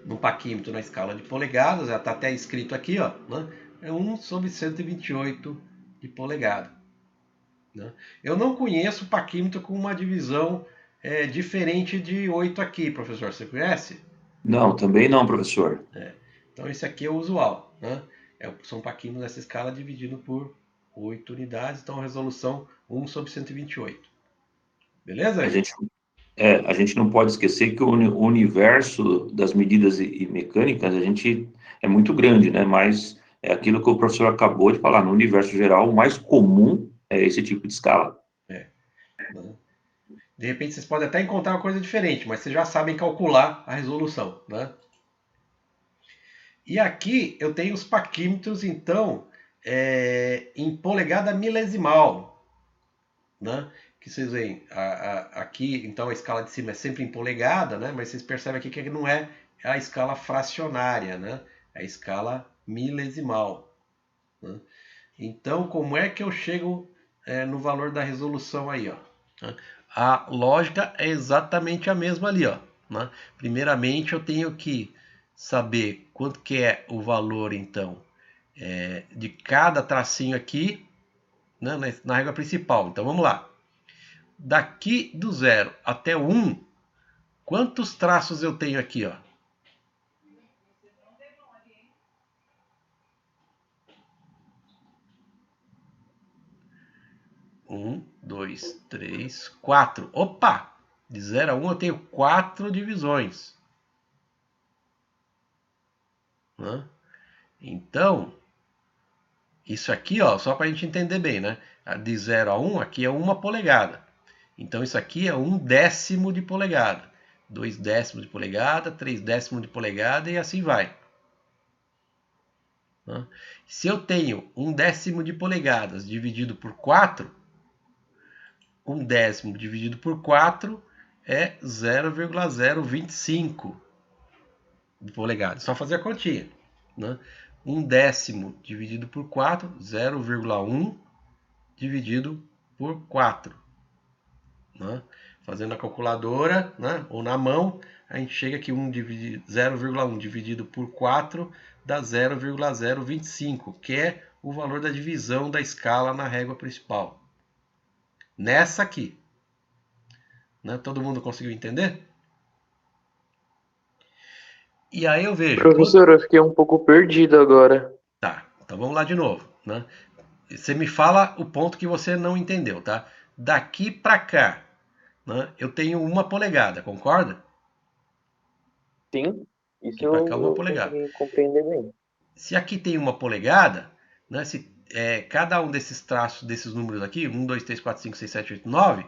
no paquímetro na escala de polegadas, já está até escrito aqui, ó, né? É 1 sobre 128 de polegada. Né? Eu não conheço paquímetro com uma divisão diferente de 8 aqui, professor. Você conhece? Não, também não, professor. Então, esse aqui é o usual. Né? São paquímetros nessa escala dividido por 8 unidades. Então, a resolução 1 sobre 128. Beleza? A gente não pode esquecer que o universo das medidas e mecânicas, a gente é muito grande, né? Mas é aquilo que o professor acabou de falar, no universo geral, o mais comum é esse tipo de escala. Né? De repente, vocês podem até encontrar uma coisa diferente, mas vocês já sabem calcular a resolução. Né? E aqui eu tenho os paquímetros, então, em polegada milesimal. Né? Que vocês veem, aqui, então, a escala de cima é sempre em polegada, né? Mas vocês percebem aqui que não é a escala fracionária, né? É a escala milesimal. Né? Então, como é que eu chego no valor da resolução aí? Ó? A lógica é exatamente a mesma ali. Ó, né? Primeiramente, eu tenho que saber quanto que é o valor, então, de cada tracinho aqui, né, na régua principal. Então, vamos lá. Daqui do 0 até o 1, quantos traços eu tenho aqui? Ó? Um, dois, três, 4. Opa! De 0 a 1 eu tenho 4 divisões. Né? Então, isso aqui, ó, só para a gente entender bem, né? De 0 a 1, aqui é 1 polegada. Então, isso aqui é 1/10 de polegada. 2/10 de polegada, 3/10 de polegada e assim vai. Né? Se eu tenho 1/10 de polegadas dividido por 4, 1/10 dividido por 4 é 0,025 de polegada. Só fazer a continha. Né? 1/10 dividido por 4, 0,1 dividido por 4. Né? Fazendo a calculadora, né? Ou na mão, a gente chega aqui 0,1 dividido por 4 dá 0,025, que é o valor da divisão da escala na régua principal. Nessa aqui. Né? Todo mundo conseguiu entender? E aí eu vejo... Professor, eu fiquei um pouco perdido agora. Tá, então vamos lá de novo, né? Você me fala o ponto que você não entendeu, tá? Daqui para cá, né, eu tenho 1 polegada, concorda? Sim, isso Aqui para cá 1 eu polegada. consegui compreender bem. Se aqui tem 1 polegada, né, cada um desses traços, desses números aqui, 1, 2, 3, 4, 5, 6, 7, 8, 9,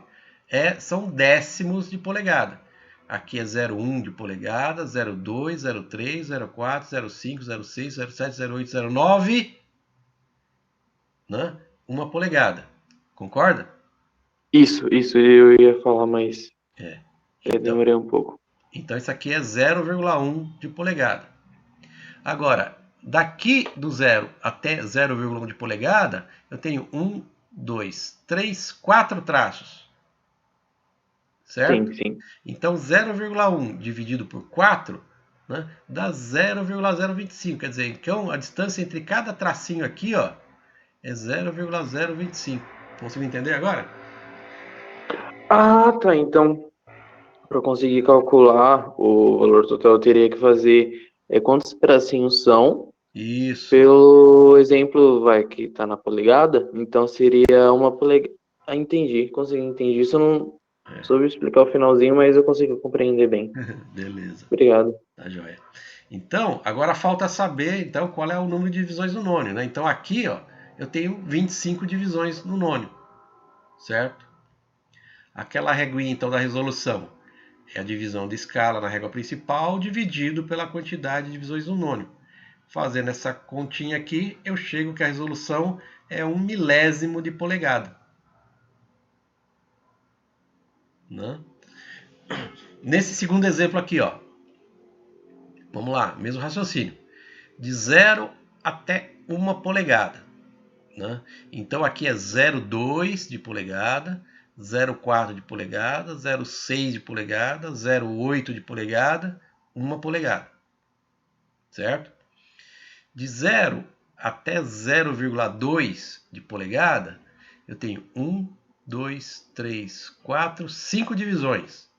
são décimos de polegada. Aqui é 0,1 de polegada, 0,2, 0,3, 0,4, 0,5, 0,6, 0,7, 0,8, 0,9, né? 1 polegada. Concorda? Isso, eu ia falar, mas É. eu demorei um pouco. Então, isso aqui é 0,1 de polegada. Agora, daqui do 0 até 0,1 de polegada, eu tenho 1, 2, 3, 4 traços. Certo? Sim, sim. Então, 0,1 dividido por 4, né, dá 0,025. Quer dizer, então, a distância entre cada tracinho aqui, ó, é 0,025. Conseguiu entender agora? Ah, tá. Então, para conseguir calcular o valor total, eu teria que fazer quantos pedacinhos são. Isso. Pelo exemplo, que tá na polegada, então seria 1 polegada. Ah, entendi, consegui entender. Isso eu não soube explicar o finalzinho, mas eu consigo compreender bem. Beleza. Obrigado. Tá joia. Então, agora falta saber então, qual é o número de divisões no nônio, né? Então aqui, ó, eu tenho 25 divisões no nônio, certo? Aquela reguinha então da resolução é a divisão de escala na régua principal dividido pela quantidade de divisões no nônio. Fazendo essa continha aqui, eu chego que a resolução é 1 milésimo de polegada. Né? Nesse segundo exemplo aqui, ó, vamos lá, mesmo raciocínio. De 0 até 1 polegada. Né? Então aqui é 0,2 de polegada, 0,4 de polegada, 0,6 de polegada, 0,8 de polegada, 1 polegada. Certo? De 0 até 0,2 de polegada, eu tenho 1, 2, 3, 4, 5 divisões.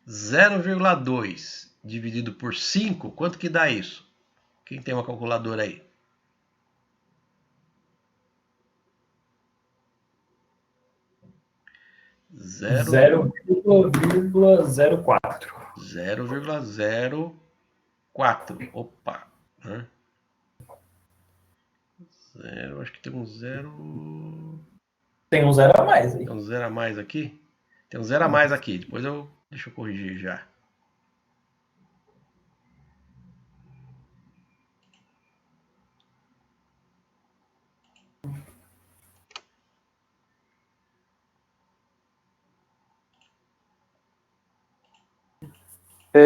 0,2 dividido por 5, quanto que dá isso? Quem tem uma calculadora aí? Zero 0,04. 0,04. Opa. Né? Zero, acho que tem um 0. Tem um 0 a mais aí. Tem um 0 a mais aqui? Tem um 0 a mais aqui. Depois deixa eu corrigir já.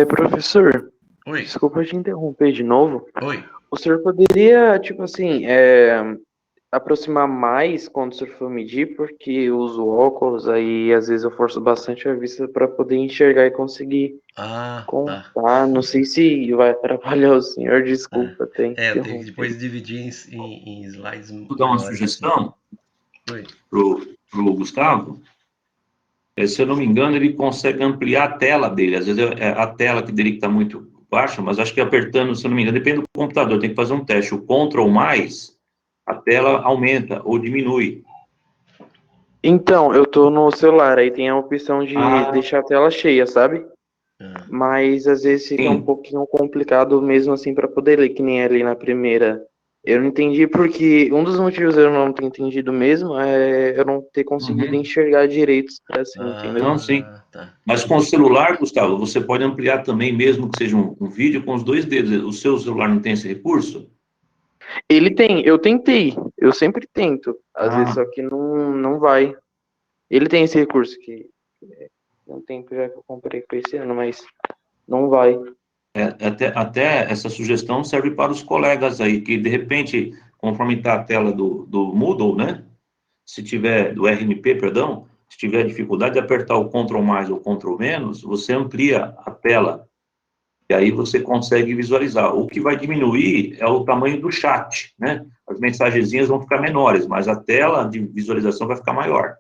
Professor, Oi. desculpa te interromper de novo. Oi. O senhor poderia, tipo assim, aproximar mais quando o senhor for medir, porque eu uso óculos, aí às vezes eu forço bastante a vista para poder enxergar e conseguir contar. Tá. Não sei se vai atrapalhar o senhor, desculpa, tem que eu tenho que depois dividir em slides. Vou dar uma sugestão pro Gustavo. Se eu não me engano, ele consegue ampliar a tela dele. Às vezes é a tela dele que está muito baixa, mas acho que apertando, se eu não me engano, depende do computador, tem que fazer um teste. O Ctrl+, a tela aumenta ou diminui. Então, eu tô no celular, aí tem a opção de deixar a tela cheia, sabe? Mas às vezes fica um pouquinho complicado mesmo assim para poder ler, que nem ali na primeira. Eu não entendi porque um dos motivos eu não ter entendido mesmo é eu não ter conseguido enxergar direito, assim, entendeu? Não, sim. Mas com o celular, Gustavo, você pode ampliar também, mesmo que seja um vídeo, com os 2 dedos. O seu celular não tem esse recurso? Ele tem, eu tentei, eu sempre tento, às vezes só que não vai. Ele tem esse recurso que não tem já que eu comprei para esse ano, mas não vai. Até essa sugestão serve para os colegas aí, que de repente, conforme está a tela do Moodle, né? Se tiver, do RMP, perdão, se tiver dificuldade de apertar o Ctrl+ ou Ctrl-, você amplia a tela. E aí você consegue visualizar. O que vai diminuir é o tamanho do chat, né? As mensagenzinhas vão ficar menores, mas a tela de visualização vai ficar maior.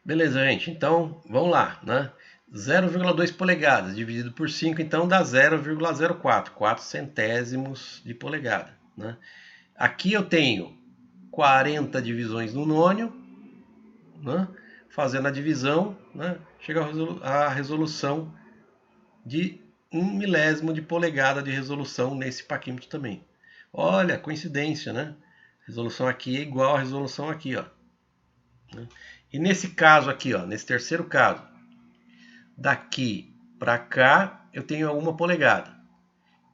Beleza, gente. Então, vamos lá, né? 0,2 polegadas dividido por 5, então dá 0,04, 4 centésimos de polegada, né? Aqui eu tenho 40 divisões no nônio, né? Fazendo a divisão, né? Chega a resolução de 1 milésimo de polegada de resolução nesse paquímetro também. Olha, coincidência, né? A resolução aqui é igual à resolução aqui, ó. E nesse caso aqui, ó, nesse terceiro caso, daqui para cá eu tenho 1 polegada.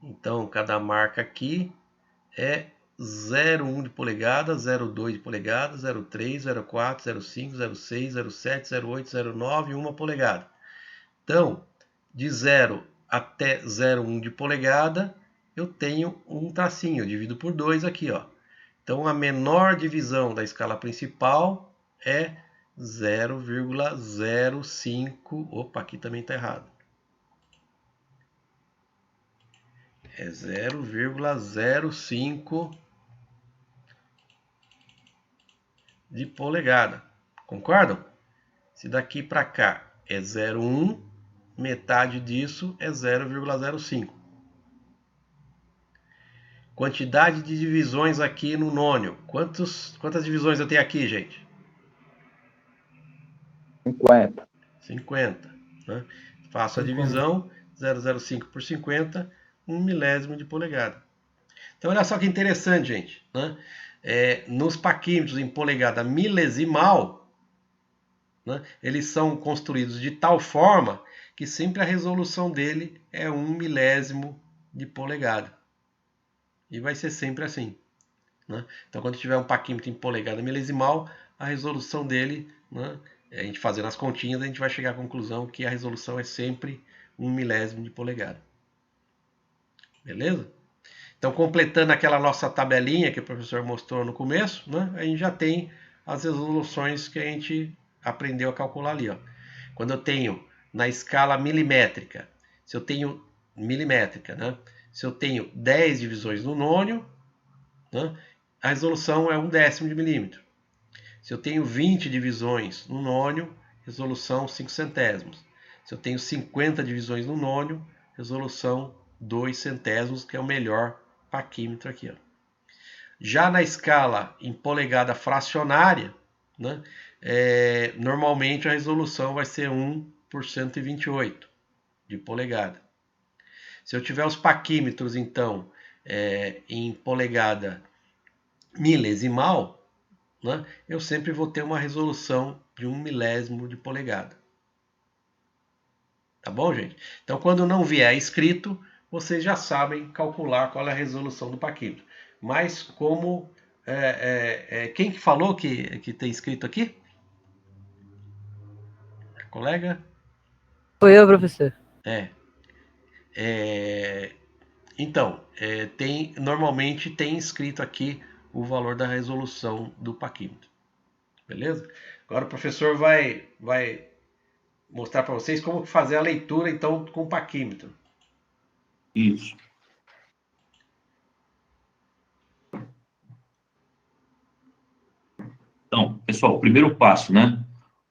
Então, cada marca aqui é 0,1 de polegada, 0,2 de polegada, 0,3, 0,4, 0,5, 0,6, 0,7, 0,8, 0,9 e 1 polegada. Então, de 0 até 0,1 de polegada, eu tenho um tracinho, eu divido por 2 aqui, ó. Então, a menor divisão da escala principal é 0,05. Opa, aqui também está errado. É 0,05 de polegada. Concordam? Se daqui para cá é 0,1, metade disso é 0,05. Quantidade de divisões aqui no nônio. Quantas divisões eu tenho aqui, gente? 50. 50. Né? Faço a divisão, 0,05 por 50, 1 milésimo de polegada. Então, olha só que interessante, gente. Né? Nos paquímetros em polegada milesimal, né, eles são construídos de tal forma que sempre a resolução dele é 1 milésimo de polegada. E vai ser sempre assim. Né? Então, quando tiver um paquímetro em polegada milesimal, a resolução dele, né, a gente fazendo as continhas, a gente vai chegar à conclusão que a resolução é sempre 1 milésimo de polegada. Beleza? Então, completando aquela nossa tabelinha que o professor mostrou no começo, né, a gente já tem as resoluções que a gente aprendeu a calcular ali. Ó. Quando eu tenho na escala milimétrica, se eu tenho milimétrica, né, se eu tenho 10 divisões no nônio, né, a resolução é 1/10 de milímetro. Se eu tenho 20 divisões no nônio, resolução 5 centésimos. Se eu tenho 50 divisões no nônio, resolução 2 centésimos, que é o melhor paquímetro aqui. Ó. Já na escala em polegada fracionária, né, normalmente a resolução vai ser 1 por 128 de polegada. Se eu tiver os paquímetros, então, em polegada milesimal, né, eu sempre vou ter uma resolução de 1 milésimo de polegada. Tá bom, gente? Então, quando não vier escrito, vocês já sabem calcular qual é a resolução do paquímetro. Mas como... quem que falou que tem escrito aqui? A colega? Foi eu, professor. Então, normalmente tem escrito aqui o valor da resolução do paquímetro. Beleza? Agora o professor vai mostrar para vocês como fazer a leitura, então, com o paquímetro. Isso. Então, pessoal, o primeiro passo, né?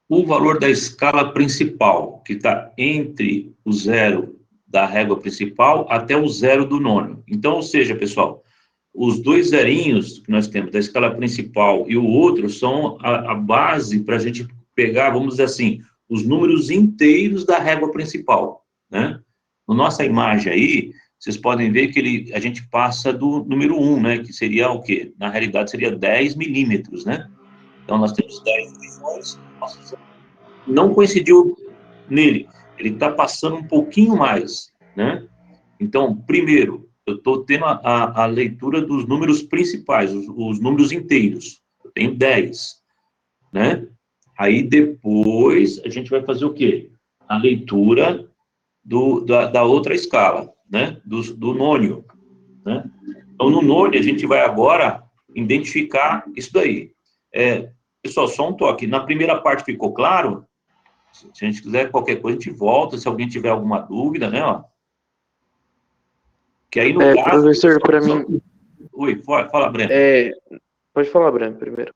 O valor da escala principal, que está entre o 0 da régua principal até o 0 do nônio. Então, ou seja, pessoal, os 2 zerinhos que nós temos da escala principal e o outro são a base para a gente pegar, vamos dizer assim, os números inteiros da régua principal, né? Na nossa imagem aí, vocês podem ver que a gente passa do número 1, né? Que seria o quê? Na realidade, seria 10 milímetros, né? Então, nós temos 10 divisões, não coincidiu nele, ele está passando um pouquinho mais, né? Então, primeiro, eu estou tendo a leitura dos números principais, os números inteiros. Eu tenho 10, né? Aí, depois, a gente vai fazer o quê? A leitura da outra escala, né? Do nônio, né? Então, no nônio, a gente vai agora identificar isso daí. Pessoal, só um toque. Na primeira parte ficou claro? Se a gente quiser qualquer coisa, a gente volta. Se alguém tiver alguma dúvida, né? Ó. Que aí no caso... Professor, para mim... Oi, fala, Breno. Pode falar, Breno, primeiro.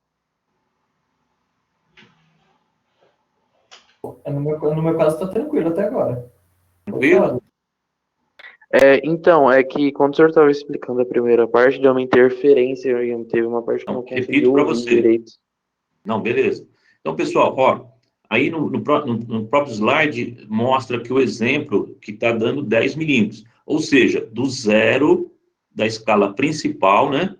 No meu caso tá tranquilo até agora. Tranquilo? Então, é que quando o senhor estava explicando a primeira parte, deu uma interferência, e teve uma parte que eu não consegui repito para ouvir você. direito. Não, beleza. Então, pessoal, ó, aí no próprio slide mostra que o exemplo que está dando 10 milímetros. Ou seja, do zero da escala principal, né,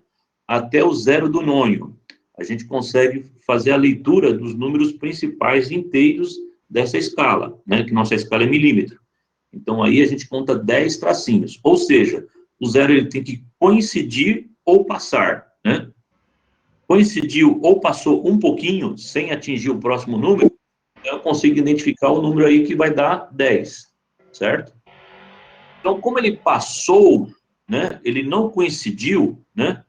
até o zero do nônio. A gente consegue fazer a leitura dos números principais inteiros dessa escala, né, que nossa escala é milímetro. Então, aí a gente conta 10 tracinhos. Ou seja, o zero ele tem que coincidir ou passar, né? Coincidiu ou passou um pouquinho, sem atingir o próximo número, eu consigo identificar o número aí que vai dar 10, certo? Então, como ele passou, né, ele não coincidiu, né?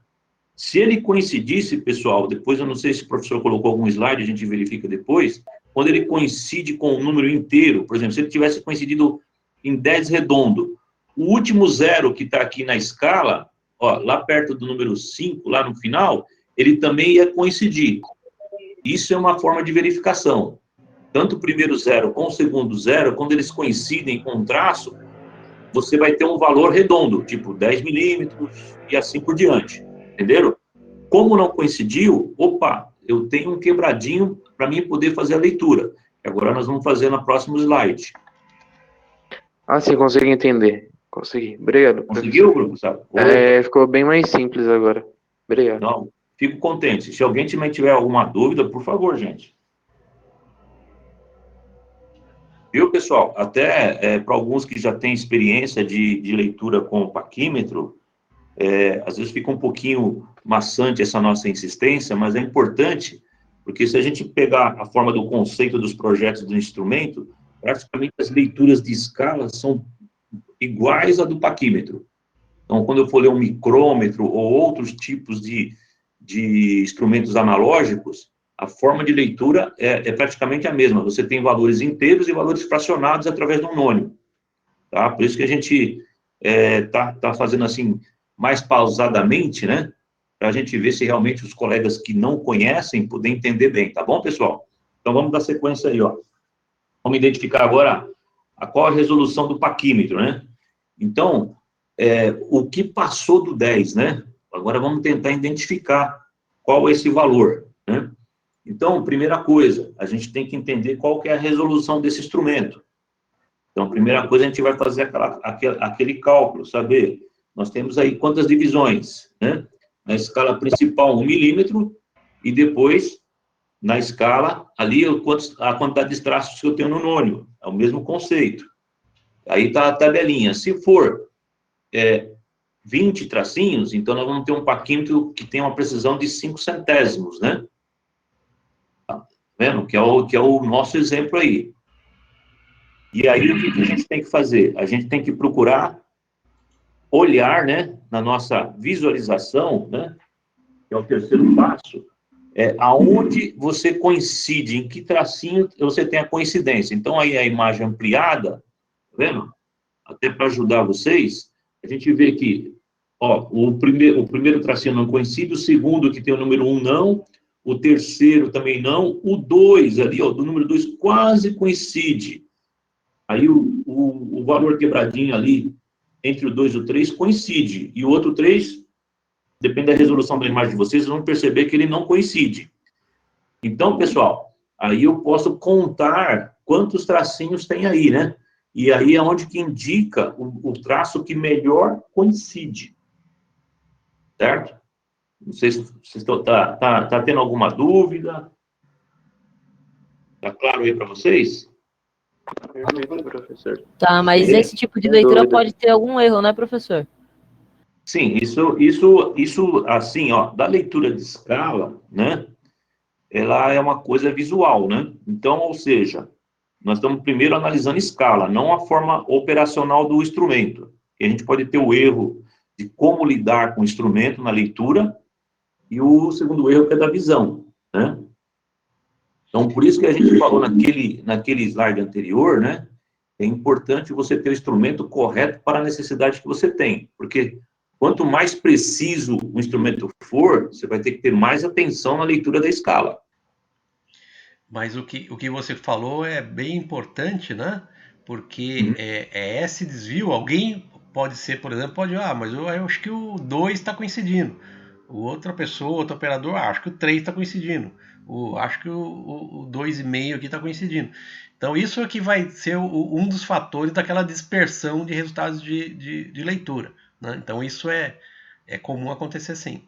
Se ele coincidisse, pessoal, depois eu não sei se o professor colocou algum slide, a gente verifica depois, quando ele coincide com o número inteiro, por exemplo, se ele tivesse coincidido em 10 redondo, o último zero que está aqui na escala, ó, lá perto do número 5, lá no final, ele também ia coincidir. Isso é uma forma de verificação. Tanto o primeiro zero com o segundo zero, quando eles coincidem com um traço, você vai ter um valor redondo, tipo 10 milímetros e assim por diante. Entenderam? Como não coincidiu, opa, eu tenho um quebradinho para mim poder fazer a leitura. Agora nós vamos fazer no próximo slide. Ah, sim, consegui entender. Consegui. Obrigado. Conseguiu, Bruno? Sabe? Ficou bem mais simples agora. Obrigado. Não, fico contente. Se alguém também tiver alguma dúvida, por favor, gente. Viu, pessoal? Até para alguns que já têm experiência de leitura com o paquímetro, às vezes fica um pouquinho maçante essa nossa insistência, mas é importante, porque se a gente pegar a forma do conceito dos projetos do instrumento, praticamente as leituras de escala são iguais à do paquímetro. Então, quando eu for ler um micrômetro ou outros tipos de instrumentos analógicos, a forma de leitura é praticamente a mesma. Você tem valores inteiros e valores fracionados através de um nônio. Tá? Por isso que a gente tá fazendo assim, mais pausadamente, né? Para a gente ver se realmente os colegas que não conhecem poder entender bem, tá bom, pessoal? Então, vamos dar sequência aí, ó. Vamos identificar agora qual a resolução do paquímetro, né? Então, o que passou do 10, né? Agora vamos tentar identificar qual é esse valor, né? Então, primeira coisa, a gente tem que entender qual que é a resolução desse instrumento. Então, a primeira coisa, a gente vai fazer aquele cálculo, saber, nós temos aí quantas divisões, né? Na escala principal, 1 milímetro, e depois, na escala, ali, a quantidade de traços que eu tenho no nônio. É o mesmo conceito. Aí está a tabelinha. Se for 20 tracinhos, então nós vamos ter um paquímetro que tem uma precisão de 5 centésimos, né? Tá vendo? Que é o nosso exemplo aí. E aí, o que a gente tem que fazer? A gente tem que procurar olhar, né, na nossa visualização, né, que é o terceiro passo, aonde você coincide, em que tracinho você tem a coincidência. Então, aí a imagem ampliada, tá vendo? Até para ajudar vocês, a gente vê que, ó, o primeiro tracinho não coincide, o segundo, que tem o número 1, não, o terceiro também não, o 2 ali, ó, do número 2 quase coincide. Aí o valor quebradinho ali, entre o 2 e o 3, coincide. E o outro 3, depende da resolução da imagem de vocês vão perceber que ele não coincide. Então, pessoal, aí eu posso contar quantos tracinhos tem aí, né? E aí é onde que indica o traço que melhor coincide. Certo? Não sei se vocês tá tendo alguma dúvida. Tá claro aí para vocês? Perfeito, professor. Tá, mas esse tipo de leitura pode ter algum erro, né, professor? Sim, isso, assim, ó, da leitura de escala, né, ela é uma coisa visual, né, então, ou seja, nós estamos primeiro analisando escala, não a forma operacional do instrumento, e a gente pode ter o erro de como lidar com o instrumento na leitura, e o segundo erro que é da visão, né. Então, por isso que a gente falou naquele slide anterior, né, é importante você ter o instrumento correto para a necessidade que você tem, porque quanto mais preciso o instrumento for, você vai ter que ter mais atenção na leitura da escala. Mas o que você falou é bem importante, né? Porque é esse desvio. Alguém pode ser, por exemplo, mas eu acho que o 2 está coincidindo. Outra pessoa, outro operador, acho que o 3 está coincidindo. Acho que o 2,5 aqui está coincidindo. Então, isso é que vai ser um dos fatores daquela dispersão de resultados de leitura, né? Então, isso é comum acontecer sim,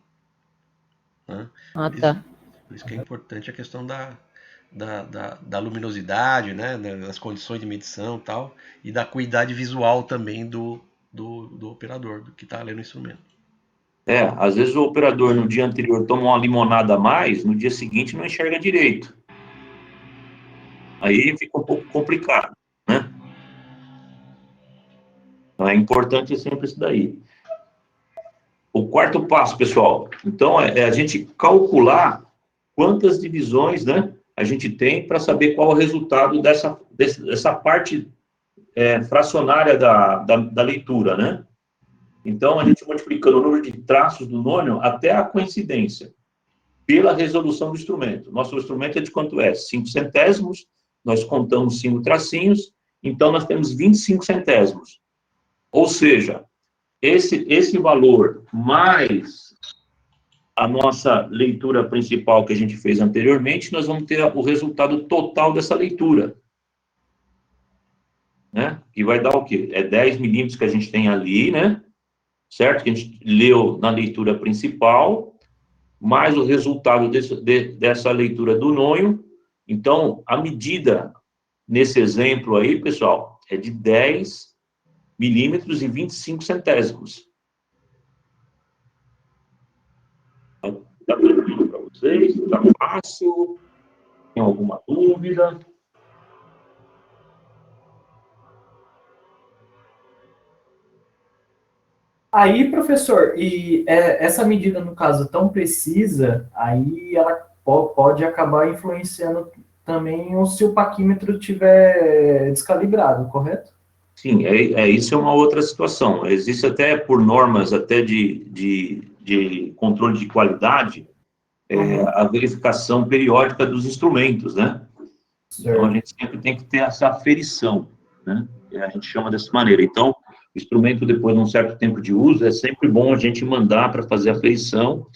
né? Ah, tá. Por isso que é importante a questão da luminosidade, né? Das condições de medição e tal, e da acuidade visual também do operador, do que está lendo o instrumento. Às vezes o operador no dia anterior toma uma limonada a mais, no dia seguinte não enxerga direito. Aí fica um pouco complicado, né? Então é importante sempre isso daí. O quarto passo, pessoal, então é a gente calcular quantas divisões, né, a gente tem para saber qual é o resultado dessa parte fracionária da leitura, né? Então, a gente multiplicando o número de traços do nônio até a coincidência, pela resolução do instrumento. Nosso instrumento é de quanto é? 5 centésimos, nós contamos 5 tracinhos, então nós temos 25 centésimos. Ou seja, esse valor mais a nossa leitura principal que a gente fez anteriormente, nós vamos ter o resultado total dessa leitura. Né? Que vai dar o quê? É 10 milímetros que a gente tem ali, né? Certo? Que a gente leu na leitura principal, mais o resultado dessa leitura do nônio. Então, a medida nesse exemplo aí, pessoal, é de 10 milímetros e 25 centésimos. Está tranquilo para vocês? Está fácil? Tem alguma dúvida? Aí, professor, essa medida, no caso, tão precisa, aí ela pode acabar influenciando também se o paquímetro estiver descalibrado, correto? Sim, isso é uma outra situação. Existe até por normas até de controle de qualidade, a verificação periódica dos instrumentos, né? Então, a gente sempre tem que ter essa aferição, né? A gente chama dessa maneira. Então, o instrumento, depois de um certo tempo de uso, é sempre bom a gente mandar para fazer a aferição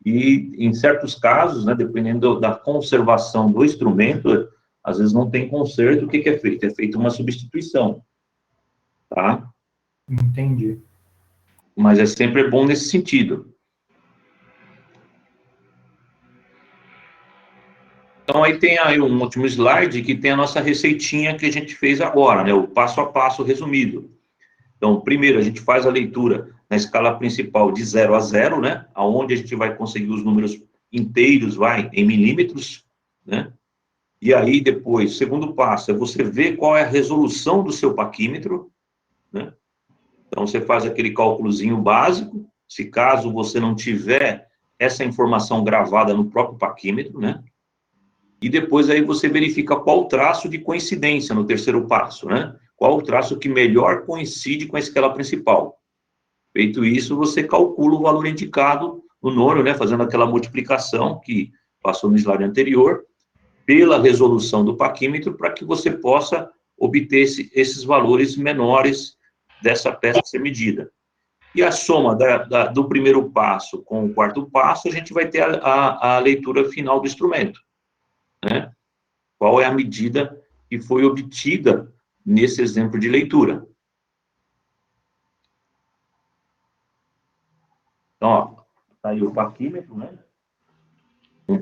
e, em certos casos, né, dependendo da conservação do instrumento, às vezes não tem conserto, o que é feito? É feita uma substituição, tá? Entendi. Mas é sempre bom nesse sentido. Então, aí tem aí um último slide que tem a nossa receitinha que a gente fez agora, né? O passo a passo resumido. Então, primeiro, a gente faz a leitura na escala principal de 0 a 0, né? Aonde a gente vai conseguir os números inteiros, em milímetros, né? E aí, depois, o segundo passo é você ver qual é a resolução do seu paquímetro, né? Então, você faz aquele cálculozinho básico, se caso você não tiver essa informação gravada no próprio paquímetro, né? E depois aí você verifica qual o traço de coincidência no terceiro passo, né? Qual o traço que melhor coincide com a escala principal. Feito isso, você calcula o valor indicado no nônio, né? Fazendo aquela multiplicação que passou no slide anterior, pela resolução do paquímetro, para que você possa obter esses valores menores dessa peça a ser medida. E a soma do primeiro passo com o quarto passo, a gente vai ter a leitura final do instrumento, né? Qual é a medida que foi obtida nesse exemplo de leitura. Então, ó, tá aí o paquímetro, né?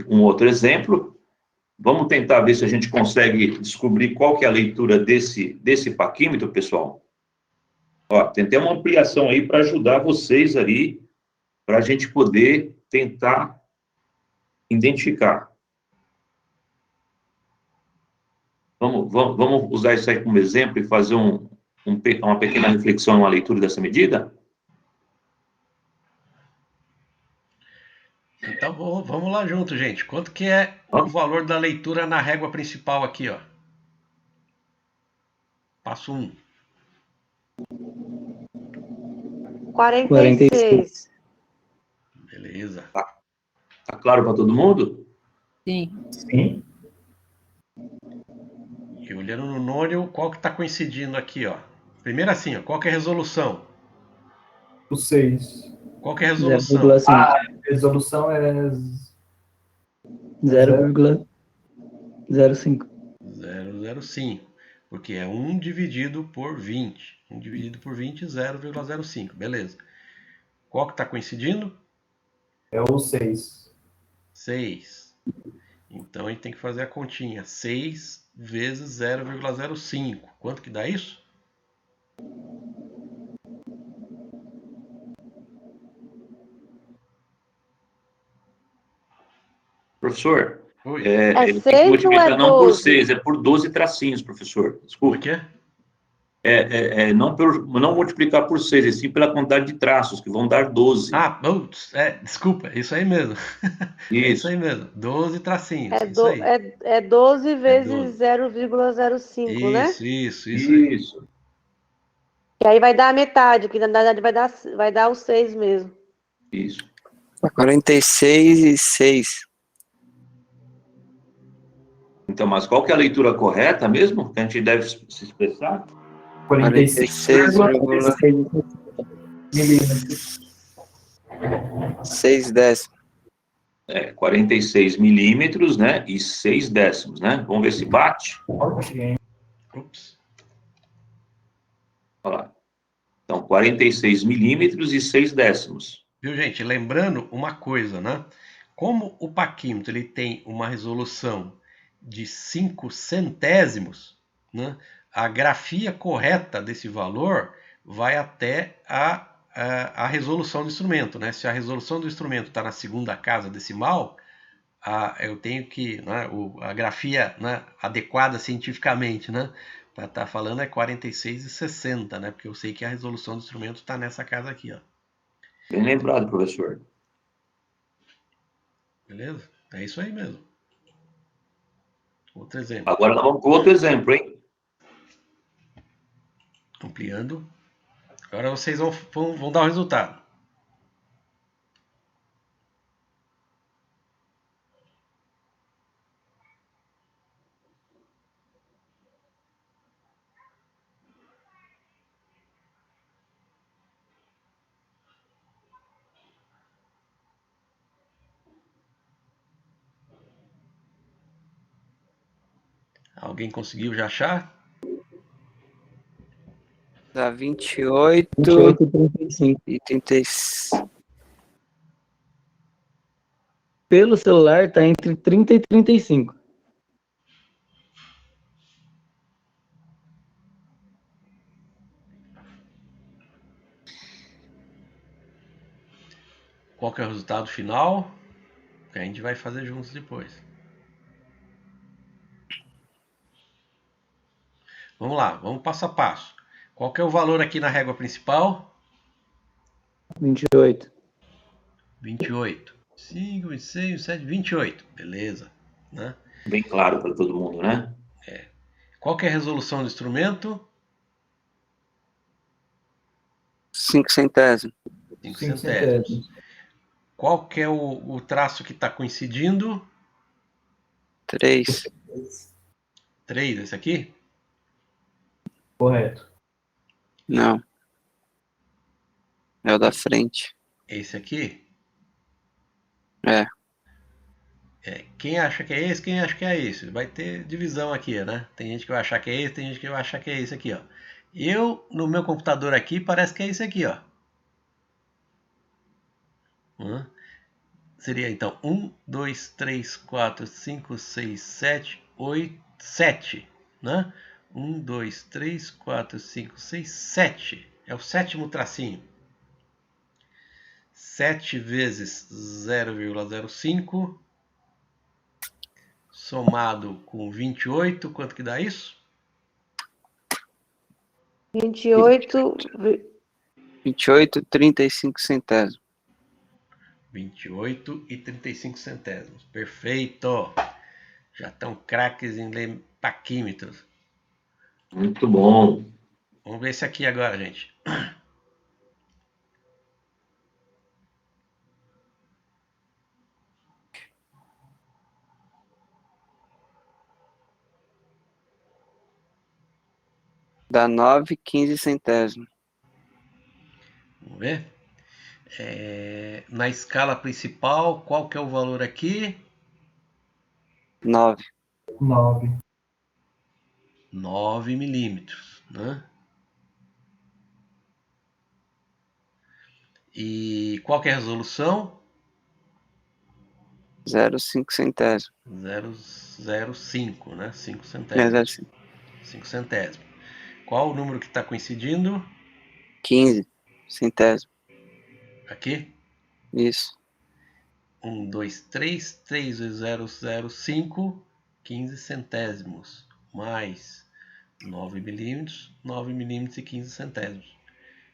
Um outro exemplo. Vamos tentar ver se a gente consegue descobrir qual que é a leitura desse paquímetro, pessoal. Ó, tem até uma ampliação aí para ajudar vocês ali, para a gente poder tentar identificar. Vamos usar isso aí como exemplo e fazer uma pequena reflexão, uma leitura dessa medida? Então, vamos lá junto, gente. Quanto que é o valor da leitura na régua principal aqui, ó? Passo 1. 46. Beleza. Tá claro para todo mundo? Sim. Sim. Olhando no nônio, qual que está coincidindo aqui, ó? Primeiro assim, ó, qual que é a resolução? O 6. Qual que é a resolução? 0,5. A resolução é 0,05. 0,05. Porque é 1 dividido por 20. 1 dividido por 20, 0,05. Beleza. Qual que está coincidindo? É o 6. 6. Então a gente tem que fazer a continha. 6 vezes 0,05. Quanto que dá isso? Professor, Oi. tem que 6 ou é multiplicar não por 12? 6, é por 12 tracinhos, professor. Como é Desculpa. que é? Não multiplicar por 6, e sim pela quantidade de traços, que vão dar 12. Ah, desculpa, é isso aí mesmo. É isso aí Isso, mesmo. 12 tracinhos. Isso aí. É 12 É vezes 12. 0,05, né? Isso aí. isso. Que aí vai dar a metade, que na verdade vai dar os 6 mesmo. Isso. 46 e 6. Então, mas qual que é a leitura correta mesmo? Que a gente deve se expressar? 46,6 milímetros. 6 décimos. 46 milímetros, né? E 6 décimos, né? Vamos ver se bate. Ok. Ups. Olha lá. Então, 46 milímetros e 6 décimos. Viu, gente? Lembrando uma coisa, né? Como o paquímetro ele tem uma resolução de 5 centésimos, né? A grafia correta desse valor vai até a resolução do instrumento, né? Se a resolução do instrumento está na segunda casa decimal, eu tenho que, né, a grafia, né, adequada cientificamente, né, para estar falando é 46 e 60, né? Porque eu sei que a resolução do instrumento está nessa casa aqui, ó. Bem lembrado, professor. Beleza? É isso aí mesmo. Outro exemplo. Agora nós vamos para outro exemplo, hein? Ampliando. Agora vocês vão dar o resultado. Alguém conseguiu já achar? Dá 28 28 e 35. e 36. Pelo celular tá entre 30 e 35. Qual que é o resultado final? Que a gente vai fazer juntos depois. Vamos lá, vamos passo a passo. Qual que é o valor aqui na régua principal? 28. 28. 5, 26, 27, 28. Beleza. Né? Bem claro para todo mundo, né? Qual que é a resolução do instrumento? 5 centésimos. 5 5 centésimos. centésimos. Qual que é o traço que está coincidindo? 3. 3, esse aqui? Correto. Não. É o da frente. Esse aqui? É. Quem acha que é esse, quem acha que é esse? Vai ter divisão aqui, né? Tem gente que vai achar que é esse, tem gente que vai achar que é esse aqui, ó. No meu computador aqui, parece que é esse aqui, ó. Seria então 1, 2, 3, 4, 5, 6, 7, 8, 7, né? 1, 2, 3, 4, 5, 6, 7. É o sétimo tracinho. 7 vezes 0,05 somado com 28, quanto que dá isso? 28, 28, 35 centésimos. 28 e 35 centésimos. Perfeito! Já estão craques em ler paquímetros. Muito bom. Vamos ver esse aqui agora, gente. Dá 9,15 centésimos. Vamos ver. Na escala principal, qual que é o valor aqui? 9. 9 milímetros, né? E qual que é a resolução? 0,5 centésimos. 0,05, né? 5 É, centésimos. 0,5. 5 centésimos. Qual o número que está coincidindo? 15 centésimos. Aqui? Isso. 1, 2, 3, 3 vezes 0,05, 15 centésimos. Mais 9 milímetros, 9 milímetros e 15 centésimos.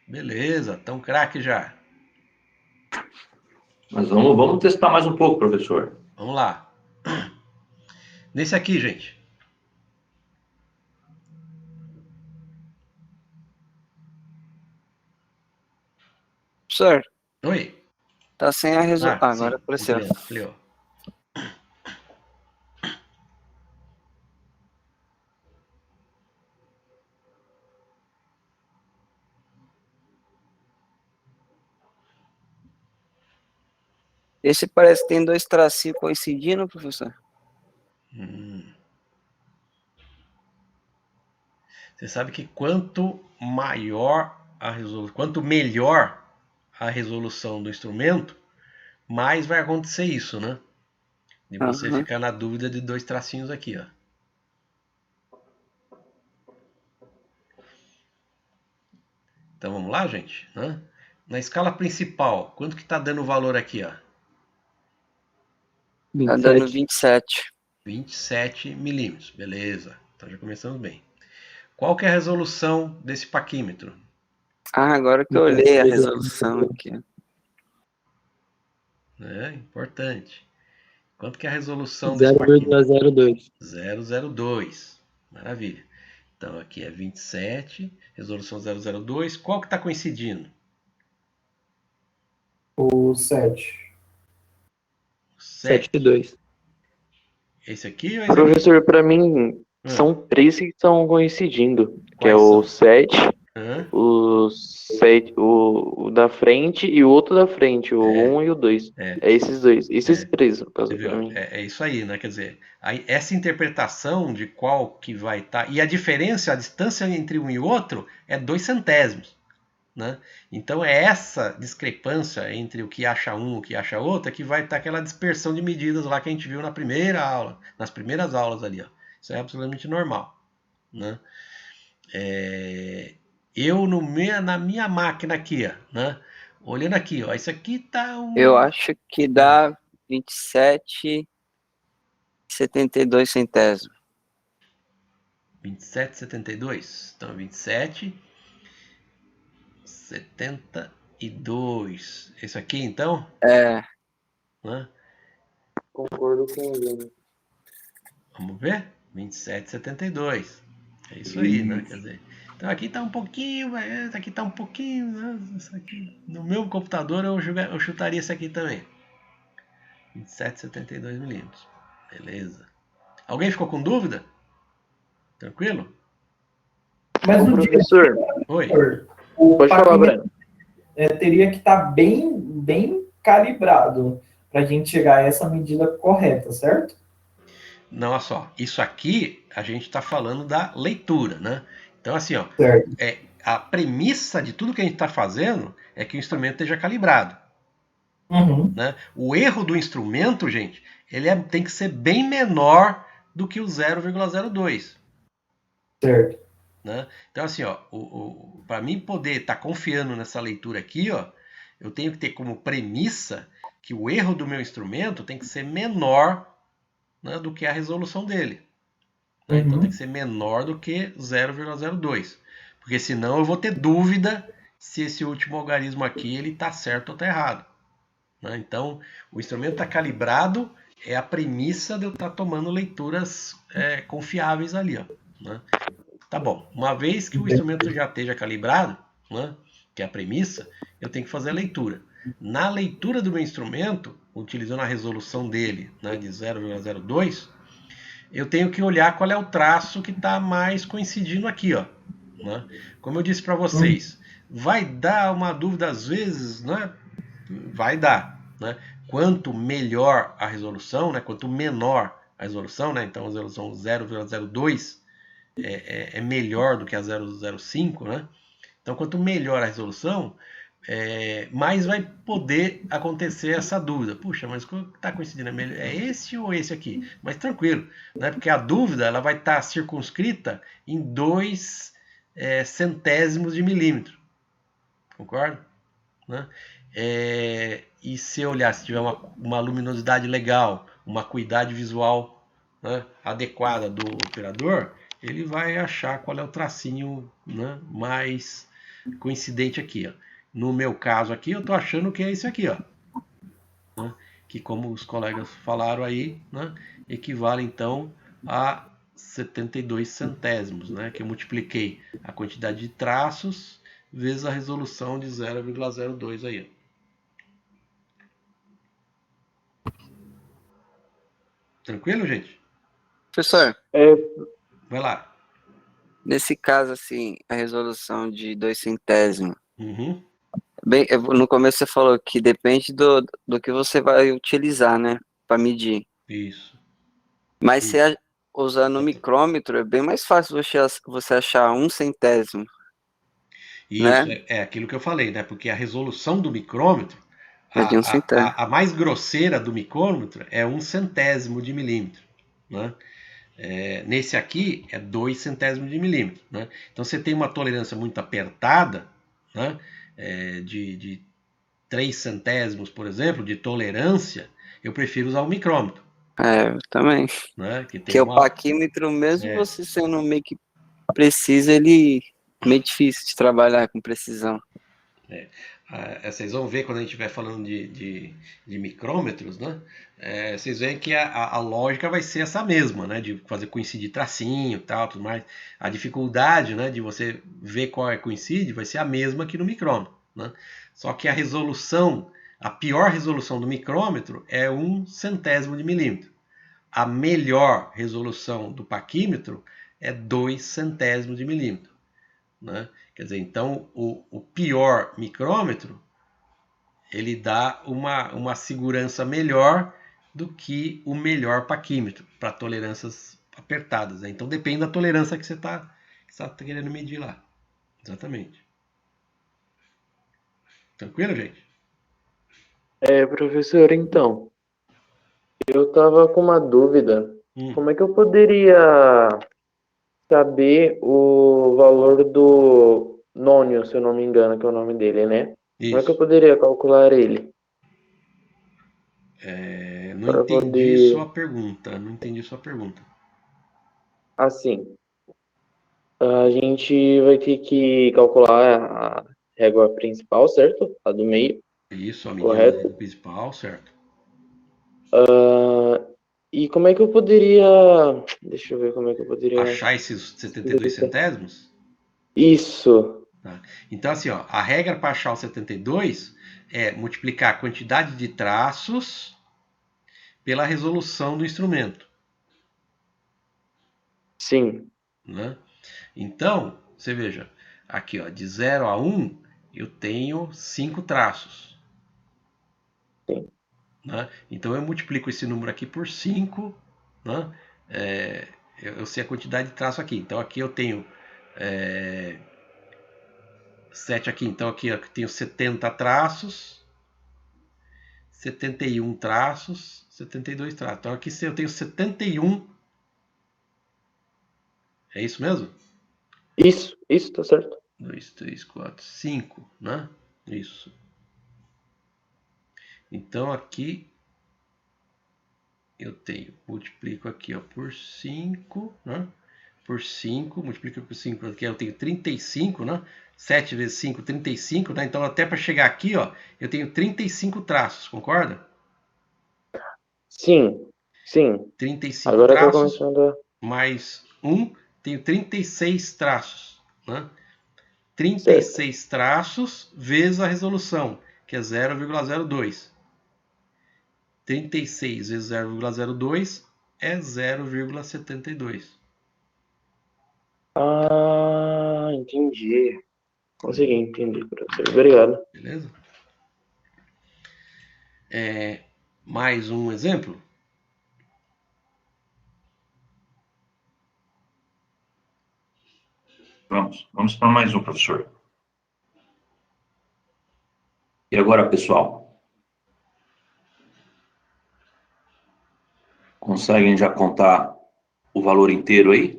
Beleza, tão craque já. Mas vamos testar mais um pouco, professor. Vamos lá. Nesse aqui, gente. Professor, Oi. tá sem a resolução. Agora sim, apareceu. ampliou. Esse parece que tem 2 tracinhos coincidindo, professor. Você sabe que quanto maior a resolução, quanto melhor a resolução do instrumento, mais vai acontecer isso, né? De você ficar na dúvida de 2 tracinhos aqui, ó. Então vamos lá, gente, né? Na escala principal, quanto que tá dando o valor aqui, ó? Tá dando 27. 27 milímetros, beleza. Então já começamos bem. Qual que é a resolução desse paquímetro? Agora que eu olhei a resolução aqui. Importante. Quanto que é a resolução desse 0,02. 0,02. Maravilha. Então aqui é 27, resolução 0,02. Qual que está coincidindo? O 7. 7,2. Esse aqui ou esse Professor, aqui? para mim, são 3 que estão coincidindo. Que é Quais o são? 7, o da frente e o outro da frente, o 1 e o 2. É esses dois. Esses 3, no caso, para mim. É isso aí, né? Quer dizer, essa interpretação de qual que vai estar... E a diferença, a distância entre um e outro é 2 centésimos. Né? Então é essa discrepância entre o que acha um e o que acha outro que vai estar aquela dispersão de medidas lá que a gente viu na primeira aula, nas primeiras aulas ali, ó. Isso é absolutamente normal, né? Eu na minha máquina aqui, ó, né? Olhando aqui, ó, isso aqui tá Eu acho que dá 27,72 centésimos. 27,72. Então 27,72. Esse aqui, então? É. Né? Concordo com ele. Vamos ver? 27,72. É isso aí, né? Quer dizer, então aqui tá um pouquinho, aqui tá um pouquinho, né? Isso aqui, no meu computador eu chutaria esse aqui também. 27,72 milímetros. Beleza. Alguém ficou com dúvida? Tranquilo? Mas no professor, Oi. Pode falar, Breno. Teria que estar bem calibrado para a gente chegar a essa medida correta, certo? Não, olha só. Isso aqui a gente está falando da leitura, né? Então, assim, ó, a premissa de tudo que a gente está fazendo é que o instrumento esteja calibrado. Né? O erro do instrumento, gente, ele tem que ser bem menor do que o 0,02. Certo. Né? Então, assim, ó, para mim poder estar confiando nessa leitura aqui, ó, eu tenho que ter como premissa que o erro do meu instrumento tem que ser menor, né, do que a resolução dele. Né? Então tem que ser menor do que 0,02. Porque senão eu vou ter dúvida se esse último algarismo aqui ele está certo ou está errado. Né? Então o instrumento está calibrado, é a premissa de eu estar tomando leituras confiáveis ali. Ó, né? Tá bom, uma vez que o instrumento já esteja calibrado, né, que é a premissa, eu tenho que fazer a leitura. Na leitura do meu instrumento, utilizando a resolução dele, né, de 0,02, eu tenho que olhar qual é o traço que está mais coincidindo aqui, ó, né? Como eu disse para vocês, vai dar uma dúvida às vezes, né? Vai dar, né? Quanto melhor a resolução, né? Quanto menor a resolução, né? Então a resolução 0,02 é melhor do que a 0,05, né? Então quanto melhor a resolução, mais vai poder acontecer essa dúvida. Puxa, mas o que está coincidindo é esse ou esse aqui? Mas tranquilo, né? Porque a dúvida ela vai estar circunscrita em 2 centésimos de milímetro, concorda? Né? E se olhar, se tiver uma luminosidade legal, uma acuidade visual, né, adequada do operador, ele vai achar qual é o tracinho, né, mais coincidente aqui. Ó. No meu caso aqui, eu estou achando que é esse aqui, ó, né, que como os colegas falaram aí, né, equivale então a 72 centésimos, né, que eu multipliquei a quantidade de traços vezes a resolução de 0,02 aí. Ó. Tranquilo, gente? Professor, Vai lá. nesse caso, assim, a resolução de 2 centésimos, Uhum. bem, no começo você falou que depende do que você vai utilizar, né, para medir. Isso. Mas se usando o micrômetro, é bem mais fácil você achar 1 centésimo, Isso, né? é aquilo que eu falei, né? Porque a resolução do micrômetro, É de 1 centésimo. a mais grosseira do micrômetro é 1 centésimo de milímetro, né? Nesse aqui é 2 centésimos de milímetro, né? Então você tem uma tolerância muito apertada, né? De 3 centésimos, por exemplo, de tolerância, eu prefiro usar o micrômetro, Eu também. né? Que tem Porque o paquímetro, mesmo você sendo meio que preciso, ele é meio difícil de trabalhar com precisão. Vocês vão ver quando a gente estiver falando de micrômetros, né? Vocês veem que a lógica vai ser essa mesma, né? De fazer coincidir tracinho e tal, tudo mais. A dificuldade, né, de você ver qual coincide vai ser a mesma que no micrômetro, né? Só que a resolução, a pior resolução do micrômetro é 1 centésimo de milímetro. A melhor resolução do paquímetro é 2 centésimos de milímetro, né? Quer dizer, então o pior micrômetro ele dá uma segurança melhor do que o melhor paquímetro para tolerâncias apertadas, né? Então depende da tolerância que você está querendo medir lá. Exatamente. Tranquilo, gente? Professor, então, eu tava com uma dúvida. Como é que eu poderia saber o valor do nônio, se eu não me engano, que é o nome dele, né? Isso. Como é que eu poderia calcular ele? Não entendi sua pergunta. Não entendi sua pergunta. Assim, a gente vai ter que calcular a régua principal, certo? A do meio. Isso, a medida da régua principal, certo. E como é que eu poderia... Deixa eu ver como é que eu poderia... Achar esses 72 centésimos? Isso. Tá. Então, assim, ó, a regra para achar o 72 é multiplicar a quantidade de traços pela resolução do instrumento. Sim. Né? Então, você veja, aqui, ó, de 0 a 1, eu tenho 5 traços. Sim. Né? Então, eu multiplico esse número aqui por 5, né? Eu sei a quantidade de traço aqui. Então, aqui eu tenho 7 aqui. Então, aqui eu tenho 70 traços, 71 traços, 72 traços. Então, aqui eu tenho 71. É isso mesmo? Isso, tá certo. 2, 3, 4, 5, né? Isso. Então, aqui eu tenho, multiplico aqui, ó, por 5, né? Por 5, multiplico por 5, aqui eu tenho 35, né? 7 vezes 5, 35, né? Então, até para chegar aqui, ó, eu tenho 35 traços, concorda? Sim. 35 Agora traços, tá começando a... mais 1, tenho 36 traços, né? 36 traços vezes a resolução, que é 0,02. 36 vezes 0,02 é 0,72. entendi. Consegui entender, professor. Obrigado. Beleza? Mais um exemplo? Vamos para mais um, professor. E agora, pessoal? Conseguem já contar o valor inteiro aí?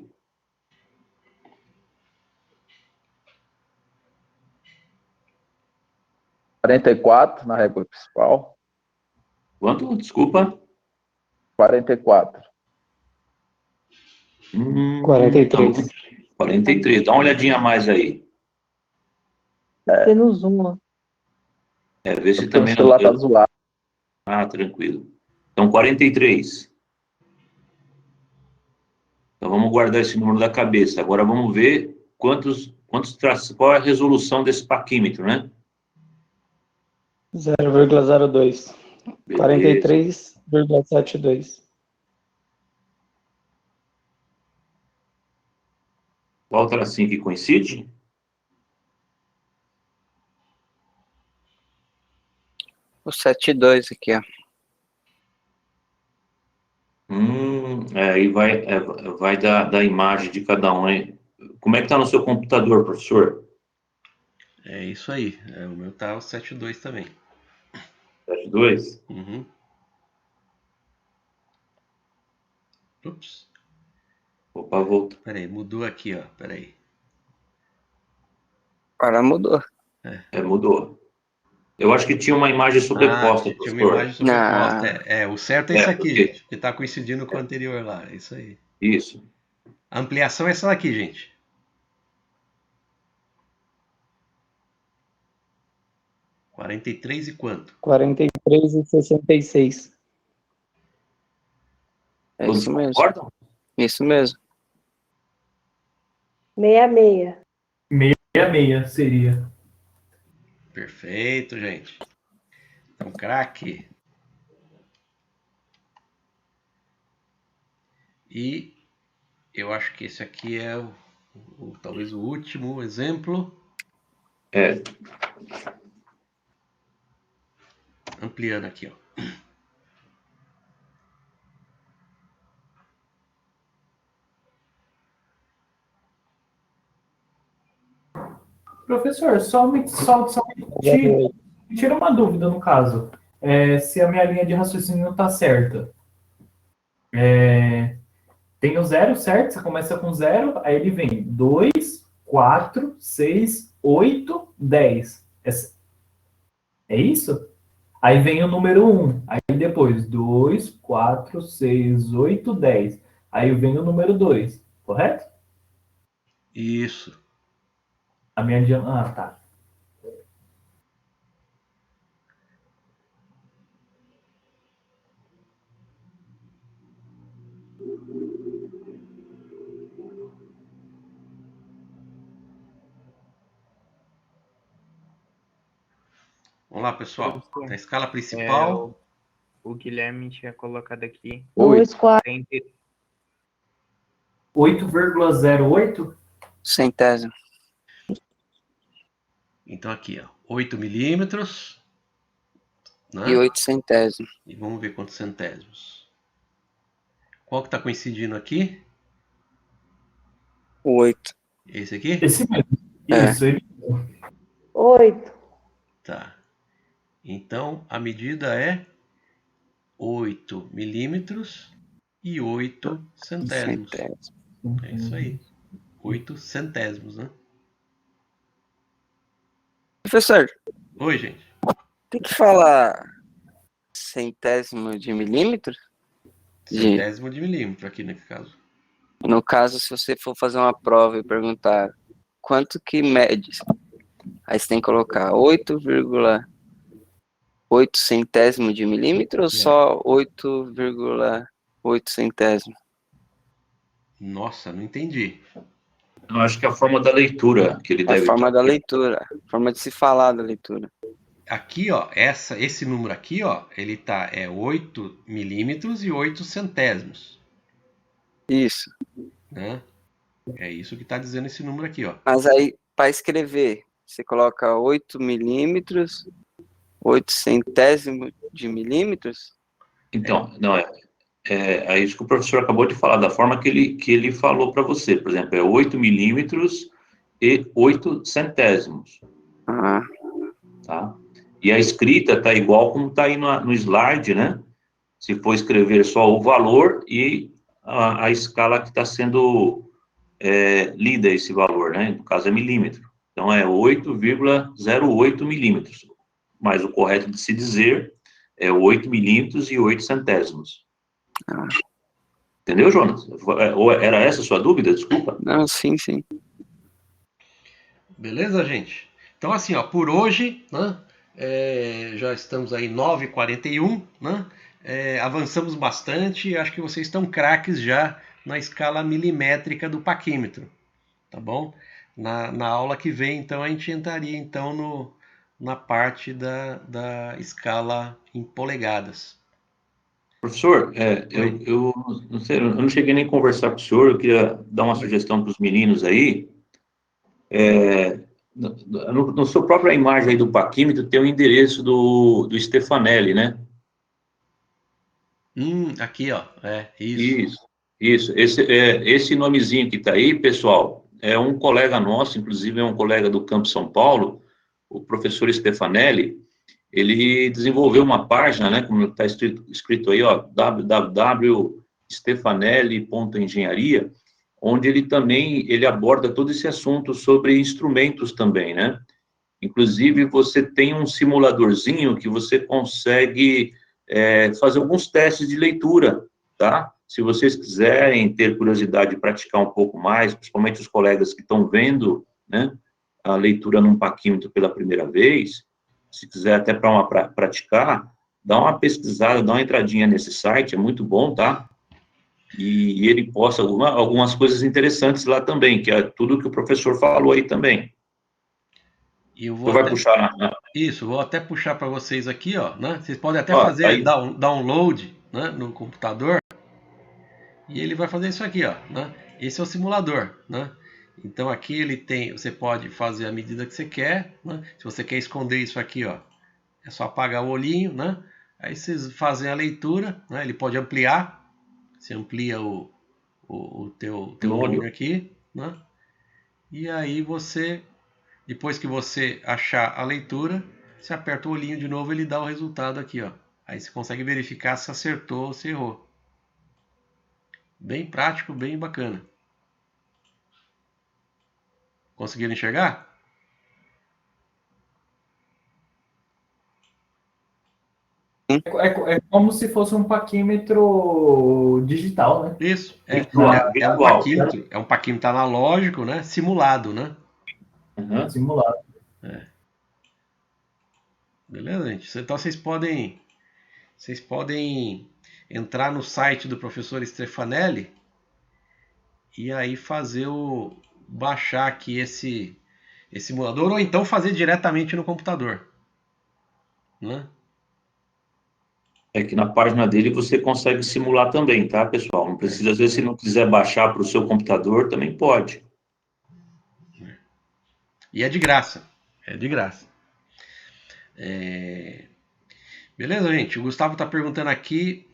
R$44 na régua principal. Quanto? Desculpa. 44. 43. 43. Dá uma olhadinha a mais aí. Tem no Zoom, ó. Vê se Porque o também... celular tá zoado. Ah, tranquilo. Então, 43. Então, vamos guardar esse número da cabeça. Agora, vamos ver qual é a resolução desse paquímetro, né? 0,02. Beleza. 43,72. Qual tracinho que coincide? O 7,2 aqui, ó. Aí vai da imagem de cada um, hein? Como é que tá no seu computador, professor? É isso aí. O meu tá o 7,2 também. 7,2? Uhum. Ups. Opa, volta. Peraí, mudou aqui, ó. Peraí. Agora mudou. Mudou. Eu acho que tinha uma imagem sobreposta, Tinha uma professor. imagem sobreposta. O certo é isso aqui, porque... gente. Que tá coincidindo com o anterior lá. É isso aí. Isso. A ampliação é essa daqui, gente. (43 e quanto? 43,66. É Todos isso mesmo. concordam? Isso mesmo. 66. 66 seria. Perfeito, gente. Então, craque. E eu acho que esse aqui é talvez o último exemplo. Ampliando aqui, ó. Professor, me tira uma dúvida no caso. Se a minha linha de raciocínio não está certa. Tem o zero, certo? Você começa com 0, aí ele vem 2, 4, 6, 8, 10. É isso? Aí vem o número 1. Aí depois 2, 4, 6, 8, 10. Aí vem o número 2. Correto? Isso. A minha diagonal. Ah, tá. Vamos lá, pessoal. Na escala principal. O Guilherme tinha colocado aqui. 8,08? Centésimo. Então aqui, ó. 8 milímetros. Né? E 8 centésimos. E vamos ver quantos centésimos. Qual que está coincidindo aqui? O 8. Esse aqui? Esse mesmo. Isso, ele. 8. Tá. Então, a medida é 8 milímetros e 8 centésimos. É isso aí. 8 centésimos, né? Professor. Oi, gente. Tem que falar centésimo de milímetro? Centésimo de milímetro aqui nesse caso. No caso, se você for fazer uma prova e perguntar quanto que mede, aí você tem que colocar 8,8 centésimo de milímetro ou só 8,8 centésimo? Nossa, não entendi. Eu acho que é a forma da leitura que ele deve... A forma da leitura, a forma de se falar da leitura. Aqui, ó, esse número aqui, ó, ele tá 8 milímetros e 8 centésimos. Isso. Né? É isso que está dizendo esse número aqui, ó. Mas aí, para escrever, você coloca 8 milímetros, 8 centésimos de milímetros? Então, não, é isso que o professor acabou de falar, da forma que ele falou para você. Por exemplo, é 8 milímetros e 8 centésimos. Ah, Tá? E a escrita está igual como está aí no slide, né? Se for escrever só o valor e a escala que está sendo lida esse valor, né? No caso é milímetro. Então é 8,08 milímetros. Mas o correto de se dizer é 8 milímetros e 8 centésimos. Entendeu, Jonas? Ou era essa a sua dúvida? Desculpa. não, sim, sim. Beleza, gente? Então, assim, ó, por hoje, né, já estamos aí 9h41, né? Avançamos bastante, acho que vocês estão craques já na escala milimétrica do paquímetro, tá bom? Na aula que vem, então, a gente entraria então na parte da escala em polegadas. Professor, eu não sei, eu não cheguei nem a conversar com o senhor, eu queria dar uma sugestão para os meninos aí. No sua própria imagem aí do paquímetro tem o endereço do Stefanelli, né? Aqui, ó, isso. Isso. Esse nomezinho que está aí, pessoal, é um colega nosso, inclusive é um colega do Campo São Paulo, o professor Stefanelli. Ele desenvolveu uma página, né, como está escrito aí, ó, www.stefanelli.engenharia, onde ele aborda todo esse assunto sobre instrumentos também, né? Inclusive, você tem um simuladorzinho que você consegue fazer alguns testes de leitura, tá? Se vocês quiserem ter curiosidade de praticar um pouco mais, principalmente os colegas que estão vendo, né, a leitura num paquímetro pela primeira vez, se quiser até para praticar, dá uma pesquisada, dá uma entradinha nesse site, é muito bom, tá? E ele posta algumas coisas interessantes lá também, que é tudo que o professor falou aí também. Tu vai puxar Isso, vou até puxar para vocês aqui, ó, né? Vocês podem até ó, fazer aí, download, né, no computador, e ele vai fazer isso aqui, ó, né? Esse é o simulador, né? Então aqui ele tem, você pode fazer a medida que você quer, né? Se você quer esconder isso aqui, ó, é só apagar o olhinho, né? Aí vocês fazem a leitura, né? Ele pode ampliar, você amplia o teu olho aqui, né? E aí você, depois que você achar a leitura, você aperta o olhinho de novo, ele dá o resultado aqui, ó. Aí você consegue verificar se acertou ou se errou. Bem prático, bem bacana. Conseguiram enxergar? É como se fosse um paquímetro digital, né? Isso, virtual. É um paquímetro analógico, né? Simulado, né? Simulado. Beleza, gente? Então vocês podem entrar no site do professor Stefanelli e aí baixar aqui esse simulador, ou então fazer diretamente no computador, né? É que na página dele você consegue simular também, tá, pessoal? Não precisa, às vezes, se não quiser baixar para o seu computador, também pode. E é de graça. É de graça. Beleza, gente? O Gustavo está perguntando aqui